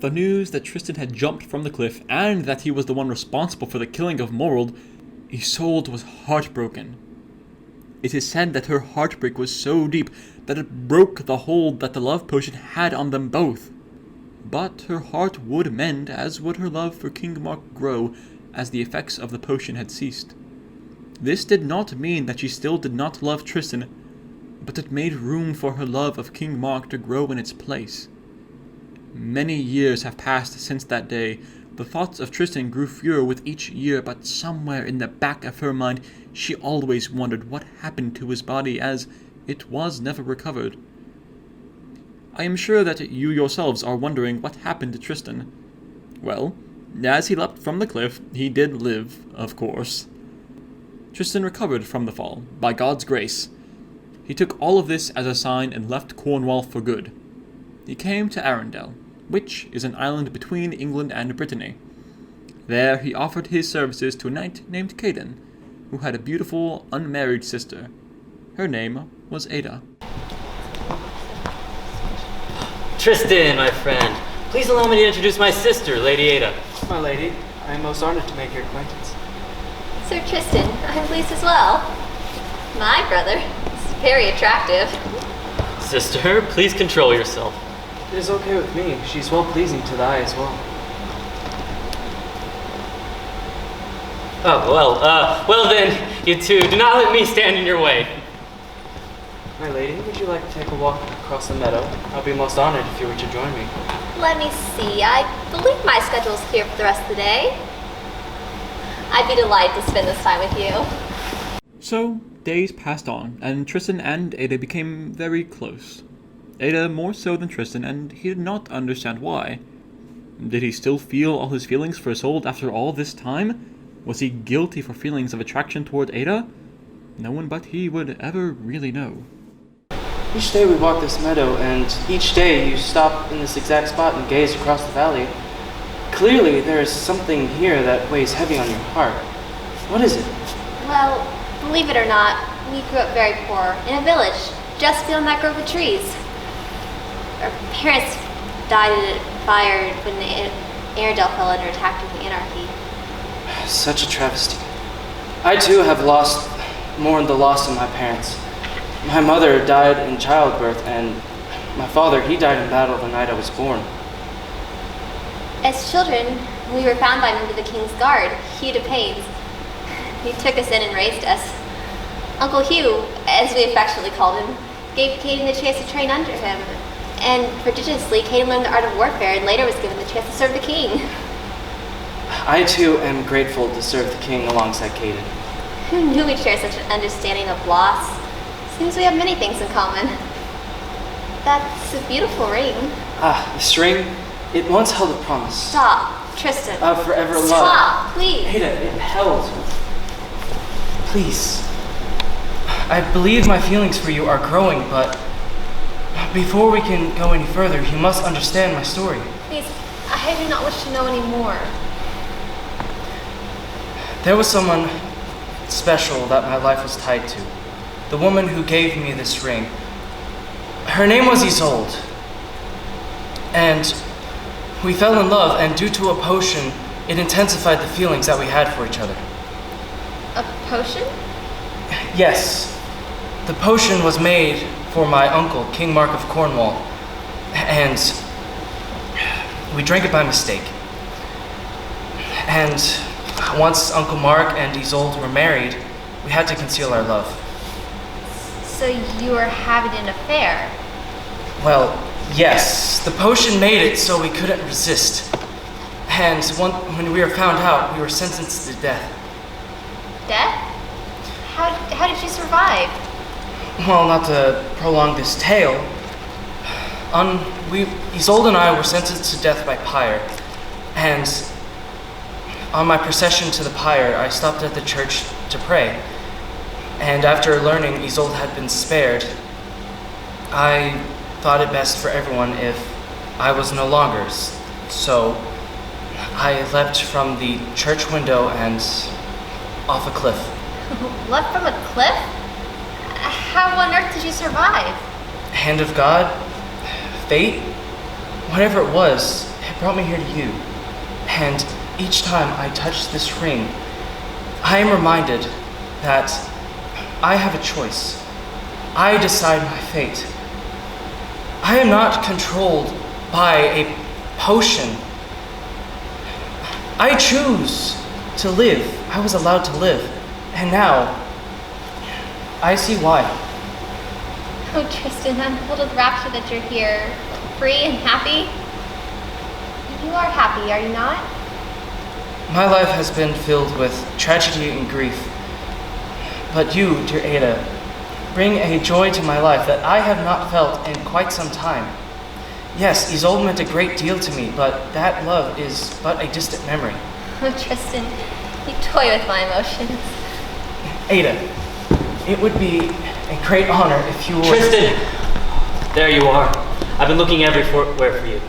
the news that Tristan had jumped from the cliff and that he was the one responsible for the killing of Morold, Isolde was heartbroken. It is said that her heartbreak was so deep that it broke the hold that the love potion had on them both. But her heart would mend, as would her love for King Mark grow, as the effects of the potion had ceased. This did not mean that she still did not love Tristan, but it made room for her love of King Mark to grow in its place. Many years have passed since that day. The thoughts of Tristan grew fewer with each year, but somewhere in the back of her mind she always wondered what happened to his body, as it was never recovered. I am sure that you yourselves are wondering what happened to Tristan. Well, as he leapt from the cliff, he did live, of course. Tristan recovered from the fall, by God's grace. He took all of this as a sign and left Cornwall for good. He came to Arundel, which is an island between England and Brittany. There he offered his services to a knight named Caden, who had a beautiful, unmarried sister. Her name was Ada.
Tristan, my friend, please allow me to introduce my sister, Lady Ada.
My lady, I am most honored to make your acquaintance.
Sir Tristan, I'm pleased as well. My brother is very attractive.
Sister, please control yourself.
It is okay with me. She's well-pleasing to the eye as well.
Oh, well then, you two, do not let me stand in your way.
My lady, would you like to take a walk across the meadow? I'll be most honored if you were to join me.
Let me see. I believe my schedule's clear for the rest of the day. I'd be delighted to spend this time with you.
So, days passed on, and Tristan and Ada became very close. Ada more so than Tristan, and he did not understand why. Did he still feel all his feelings for Isolde after all this time? Was he guilty for feelings of attraction toward Ada? No one but he would ever really know.
Each day we walk this meadow, and each day you stop in this exact spot and gaze across the valley. Clearly, there is something here that weighs heavy on your heart. What is it?
Well, believe it or not, we grew up very poor, in a village, just beyond that grove of trees. Our parents died in a fire when the Arundel fell under attack of the anarchy.
Such a travesty. I too have mourned the loss of my parents. My mother died in childbirth, and my father, he died in battle the night I was born.
As children, we were found by a member of the King's Guard, Hugh de Paynes. He took us in and raised us. Uncle Hugh, as we affectionately called him, gave Caden the chance to train under him. And prodigiously, Caden learned the art of warfare and later was given the chance to serve the king.
I too am grateful to serve the king alongside Caden.
Who knew we'd share such an understanding of loss? Seems we have many things in common. That's a beautiful ring.
This ring, it once held a promise.
Stop, Tristan.
Of forever love.
Stop, please.
Ada, it held. Please. I believe my feelings for you are growing, but before we can go any further, you must understand my story.
Please, I do not wish to know any more.
There was someone special that my life was tied to. The woman who gave me this ring. Her name was Isolde. And we fell in love, and due to a potion, it intensified the feelings that we had for each other.
A potion?
Yes. The potion was made for my uncle, King Mark of Cornwall. And we drank it by mistake. And once Uncle Mark and Isolde were married, we had to conceal our love.
So you were having an affair?
Well, yes. The potion made it so we couldn't resist. And when we were found out, we were sentenced to death.
Death? How did you survive?
Well, not to prolong this tale, Isolde and I were sentenced to death by pyre. And on my procession to the pyre, I stopped at the church to pray. And after learning Isolde had been spared, I thought it best for everyone if I was no longer. So I leapt from the church window and off a cliff.
Leapt from a cliff? How on earth did you survive?
Hand of God? Fate? Whatever it was,
it brought me here to you. And each time I touch this ring, I am reminded that I have a choice. I decide my fate. I am not controlled by a potion. I choose to live. I was allowed to live. And now, I see why.
Oh, Tristan, I'm filled with rapture that you're here, free and happy. You are happy, are you not?
My life has been filled with tragedy and grief. But you, dear Ada, bring a joy to my life that I have not felt in quite some time. Yes, Isolde meant a great deal to me, but that love is but a distant memory.
Oh, Tristan, you toy with my emotions.
Ada, it would be a great honor if you would...
Tristan! There you are. I've been looking everywhere for you.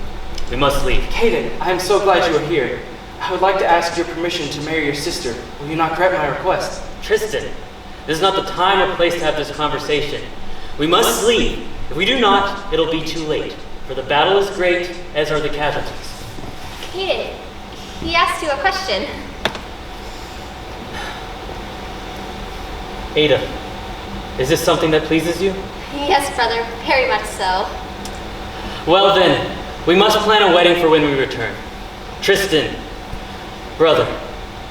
We must leave.
Caden, I am so glad you are here. I would like to ask your permission to marry your sister. Will you not grant my request?
Tristan, this is not the time or place to have this conversation. We must leave. If we do not, it'll be too late. For the battle is great, as are the casualties.
Caden, he asked you a question.
Ada, is this something that pleases you?
Yes, brother, very much so.
Well then, we must plan a wedding for when we return. Tristan, brother,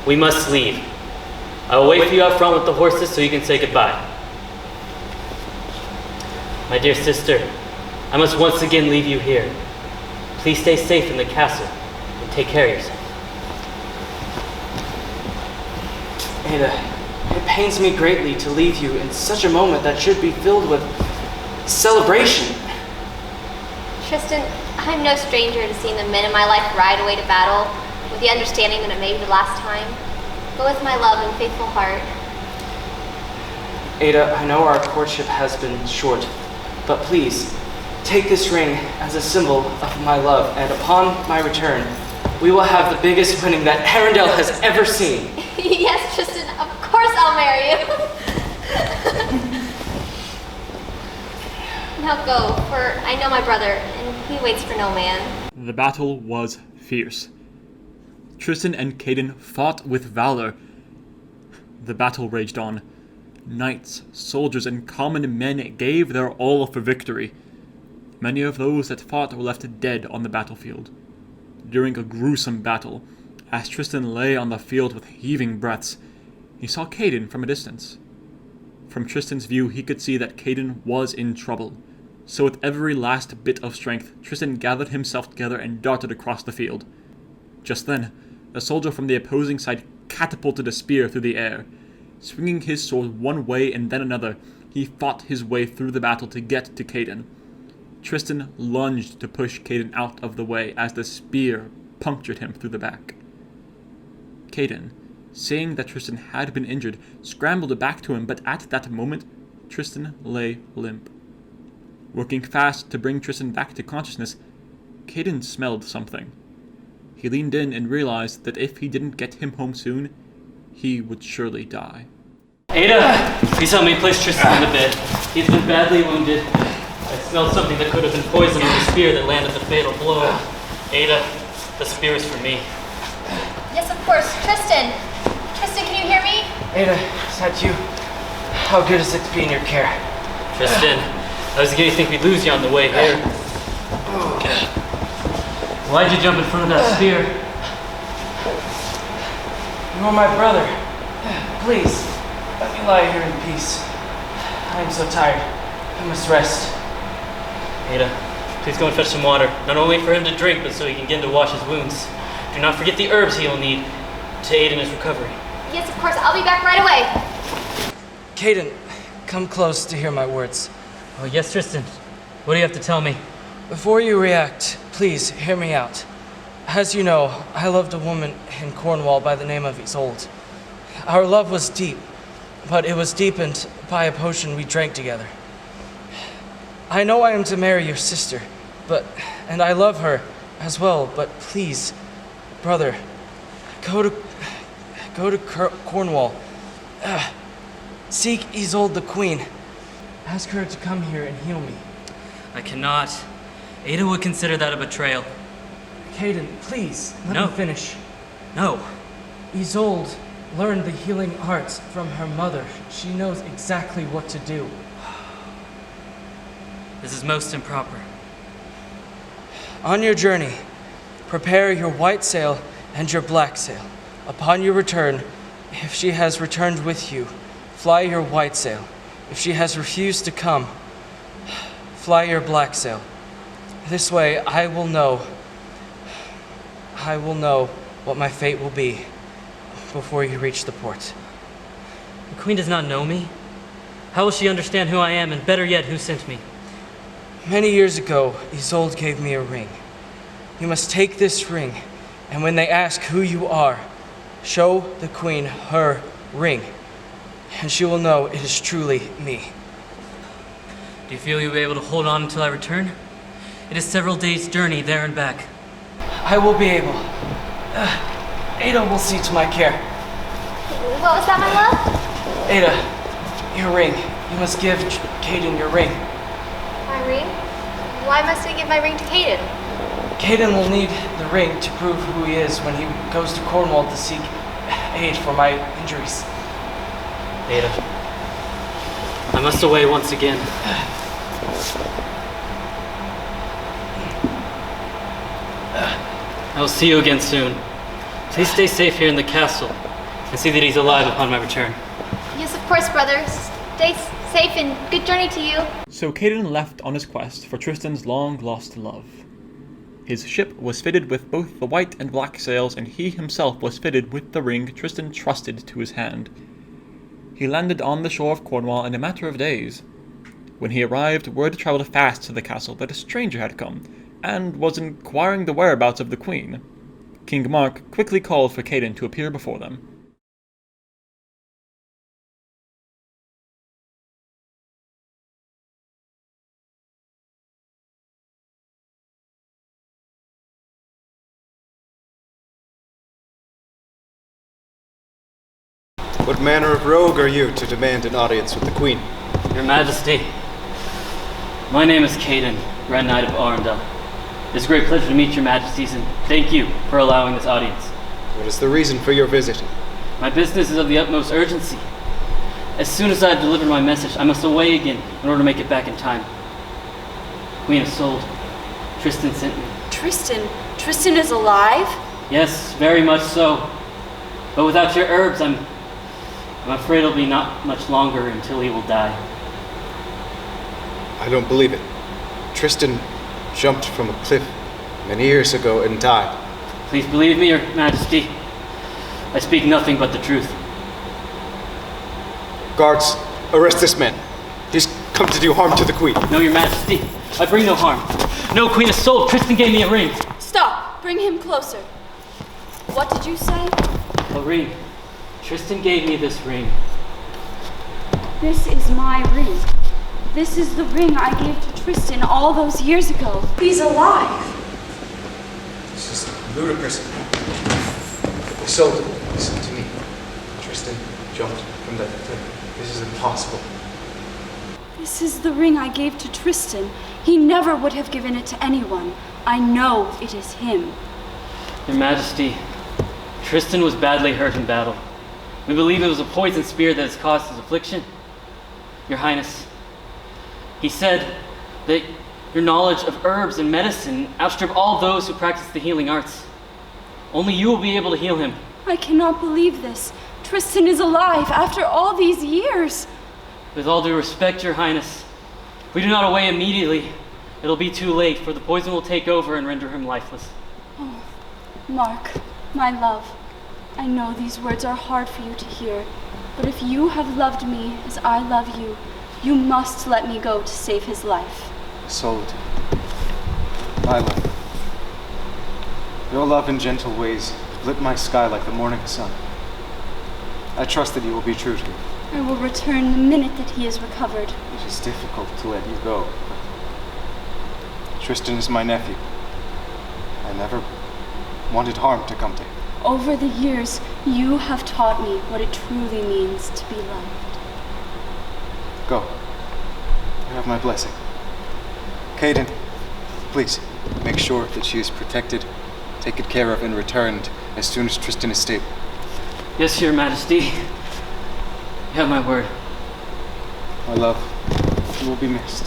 we must leave. I will wait for you out front with the horses so you can say goodbye. My dear sister, I must once again leave you here. Please stay safe in the castle and take care of yourself.
Ada, it pains me greatly to leave you in such a moment that should be filled with celebration.
Tristan, I'm no stranger to seeing the men in my life ride away to battle with the understanding that it may be the last time, but with my love and faithful heart.
Ada, I know our courtship has been short, but please, take this ring as a symbol of my love, and upon my return, we will have the biggest wedding that Arendelle has ever seen.
Yes, Tristan, of course I'll marry you. Now go, for I know my brother, and he waits for no man.
The battle was fierce. Tristan and Caden fought with valor. The battle raged on. Knights, soldiers, and common men gave their all for victory. Many of those that fought were left dead on the battlefield. During a gruesome battle, as Tristan lay on the field with heaving breaths, he saw Caden from a distance. From Tristan's view, he could see that Caden was in trouble. So with every last bit of strength, Tristan gathered himself together and darted across the field. Just then, a soldier from the opposing side catapulted a spear through the air. Swinging his sword one way and then another, he fought his way through the battle to get to Caden. Tristan lunged to push Caden out of the way as the spear punctured him through the back. Caden, seeing that Tristan had been injured, scrambled back to him, but at that moment, Tristan lay limp. Working fast to bring Tristan back to consciousness, Caden smelled something. He leaned in and realized that if he didn't get him home soon, he would surely die.
Ada, please help me place Tristan on the bed. He's been badly wounded. I smelled something that could have been poison in the spear that landed the fatal blow. Ada, the spear is for me.
Yes, of course. Tristan! Tristan, can you hear me?
Ada, is that you? How good is it to be in your care?
Tristan, I was beginning to think we'd lose you on the way here. Why'd you jump in front of that spear?
You are my brother. Please, let me lie here in peace. I am so tired. I must rest.
Ada, please go and fetch some water, not only for him to drink, but so he can begin to wash his wounds. Do not forget the herbs he will need to aid in his recovery.
Yes, of course. I'll be back right away.
Caden, come close to hear my words.
Oh, yes, Tristan. What do you have to tell me?
Before you react, please hear me out. As you know, I loved a woman in Cornwall by the name of Isolde. Our love was deep, but it was deepened by a potion we drank together. I know I am to marry your sister, and I love her as well, but please, brother, go to Cornwall. Seek Isolde the Queen. Ask her to come here and heal me.
I cannot. Ada would consider that a betrayal.
Caden, please, let
No.
me finish.
No.
Isolde learned the healing arts from her mother. She knows exactly what to do.
This is most improper.
On your journey, prepare your white sail and your black sail. Upon your return, if she has returned with you, fly your white sail. If she has refused to come, fly your black sail. This way, I will know what my fate will be before you reach the port.
The Queen does not know me. How will she understand who I am, and better yet, who sent me?
Many years ago, Isolde gave me a ring. You must take this ring, and when they ask who you are, show the Queen her ring, and she will know it is truly me.
Do you feel you'll be able to hold on until I return? It is several days' journey there and back.
I will be able. Ada will see to my care.
What was that, my love?
Ada, your ring. You must give Caden your ring.
My ring? Why must I give my ring to Caden?
Caden will need the ring to prove who he is when he goes to Cornwall to seek aid for my injuries.
Ada, I must away once again. I will see you again soon. Please stay safe here in the castle and see that he's alive upon my return.
Yes, of course, brother. Stay safe and good journey to you.
So Caden left on his quest for Tristan's long-lost love. His ship was fitted with both the white and black sails, and he himself was fitted with the ring Tristan trusted to his hand. He landed on the shore of Cornwall in a matter of days. When he arrived, word traveled fast to the castle that a stranger had come, and was inquiring the whereabouts of the Queen. King Mark quickly called for Caden to appear before them.
What manner of rogue are you to demand an audience with the Queen?
Your Majesty, my name is Caden, Grand Knight of Arundel. It is a great pleasure to meet your Majesties, and thank you for allowing this audience.
What is the reason for your visit?
My business is of the utmost urgency. As soon as I have delivered my message, I must away again in order to make it back in time. Queen Isolde, Tristan sent me.
Tristan? Tristan is alive?
Yes, very much so. But without your herbs, I'm afraid it'll be not much longer until he will die.
I don't believe it. Tristan jumped from a cliff many years ago and died.
Please believe me, Your Majesty. I speak nothing but the truth.
Guards, arrest this man. He's come to do harm to the Queen.
No, Your Majesty. I bring no harm. No, Queen Isolde. Tristan gave me a ring.
Stop! Bring him closer. What did you say?
A ring. Tristan gave me this ring.
This is my ring. This is the ring I gave to Tristan all those years ago. He's alive.
This is ludicrous. Isolde, listen to me. Tristan jumped from that cliff. This is impossible.
This is the ring I gave to Tristan. He never would have given it to anyone. I know it is him.
Your Majesty, Tristan was badly hurt in battle. We believe it was a poison spear that has caused his affliction. Your Highness, he said that your knowledge of herbs and medicine outstrip all those who practice the healing arts. Only you will be able to heal him.
I cannot believe this. Tristan is alive after all these years.
With all due respect, Your Highness, if we do not away immediately, it'll be too late, for the poison will take over and render him lifeless.
Oh, Mark, my love, I know these words are hard for you to hear, but if you have loved me as I love you, you must let me go to save his life.
Isolde, my love, your love and gentle ways have lit my sky like the morning sun. I trust that you will be true to me.
I will return the minute that he is recovered.
It is difficult to let you go, but Tristan is my nephew. I never wanted harm to come to him.
Over the years, you have taught me what it truly means to be loved.
Go. You have my blessing. Caden, please, make sure that she is protected
take it care of and returned as soon as Tristan is stable.
Yes, Your Majesty. You have my word.
My love, you will be missed.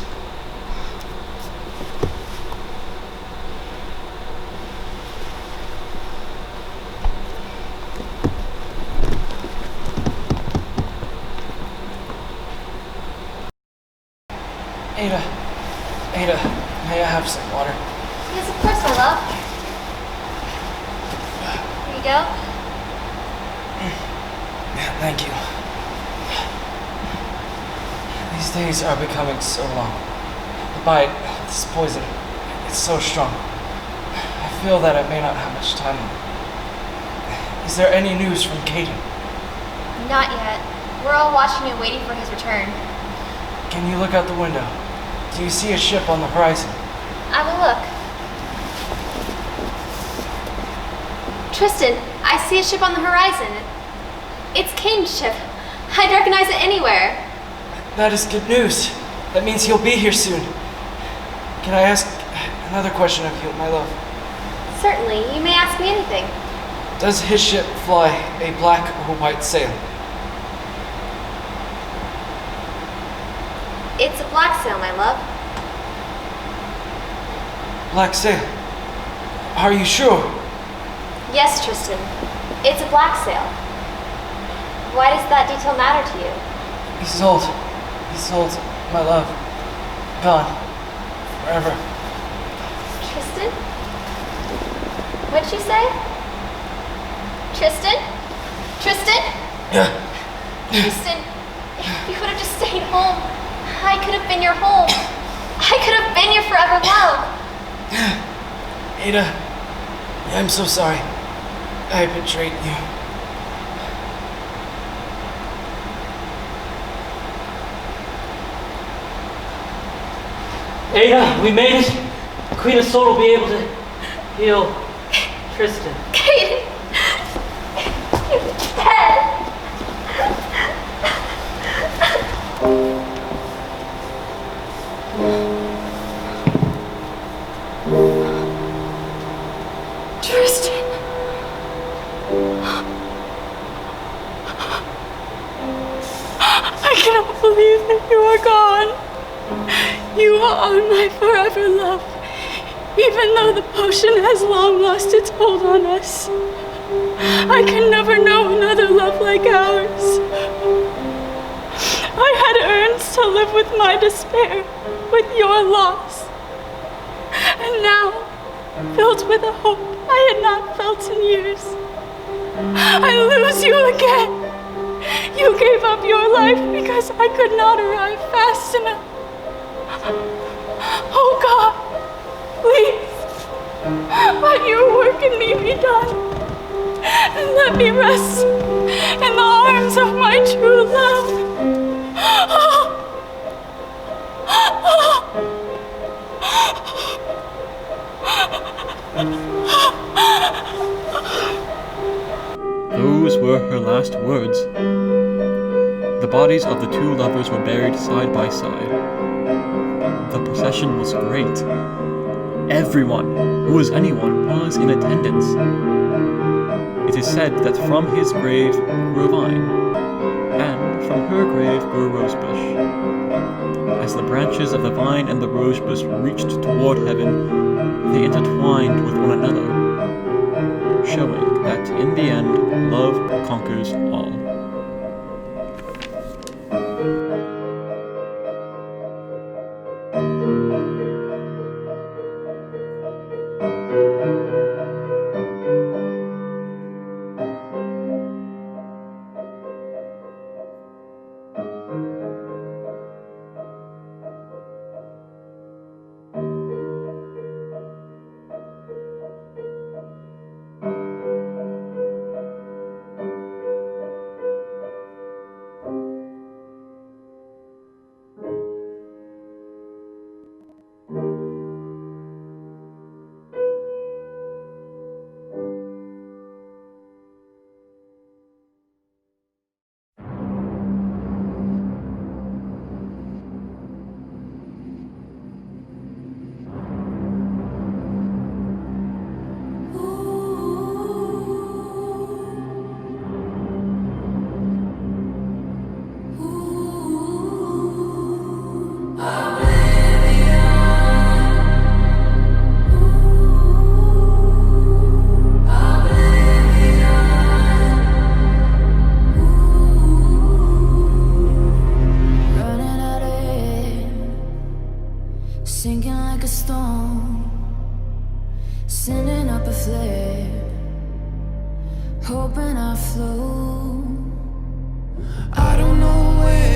Ada, may I have some water?
Yes, of course, my love. Here you go.
Thank you. These days are becoming so long. The bite, this poison, it's so strong. I feel that I may not have much time left. Is there any news from Caden?
Not yet. We're all watching and waiting for his return.
Can you look out the window? Do you see a ship on the horizon?
I will look. Tristan, I see a ship on the horizon. It's Caden's ship. I'd recognize it anywhere.
That is good news. That means he'll be here soon. Can I ask another question of you, my love?
Certainly, you may ask me anything.
Does his ship fly a black or white sail?
It's a black sail, my love.
Black sail? Are you sure?
Yes, Tristan. It's a black sail. Why does that detail matter to you?
Isolde, my love. Gone. Forever.
Tristan? What'd you say? Tristan? Tristan? Tristan, if you could have just stayed home, I could have been your home. I could have been your forever love.
Ada, I'm so sorry. I betrayed you.
Ada, we made it. Queen Isolde will be able to heal Tristan.
Caden! You're dead! Tristan.
I cannot believe that you are gone. You are my forever love, even though the potion has long lost its hold on us. I can never know another love like ours. I had earned to live with my despair, with your loss. And now, filled with a hope I had not felt in years, I lose you again. You gave up your life because I could not arrive fast enough. Oh God, please, let your work in me be done, and let me rest in the arms of my true love.
Those were her last words. The bodies of the two lovers were buried side by side. The procession was great. Everyone, who was anyone, was in attendance. It is said that from his grave grew a vine, and from her grave grew a rosebush. As the branches of the vine and the rosebush reached toward heaven, they intertwined with one another, showing that in the end, love conquers all.
like a storm, sending up a flare, hoping I flow. I don't know where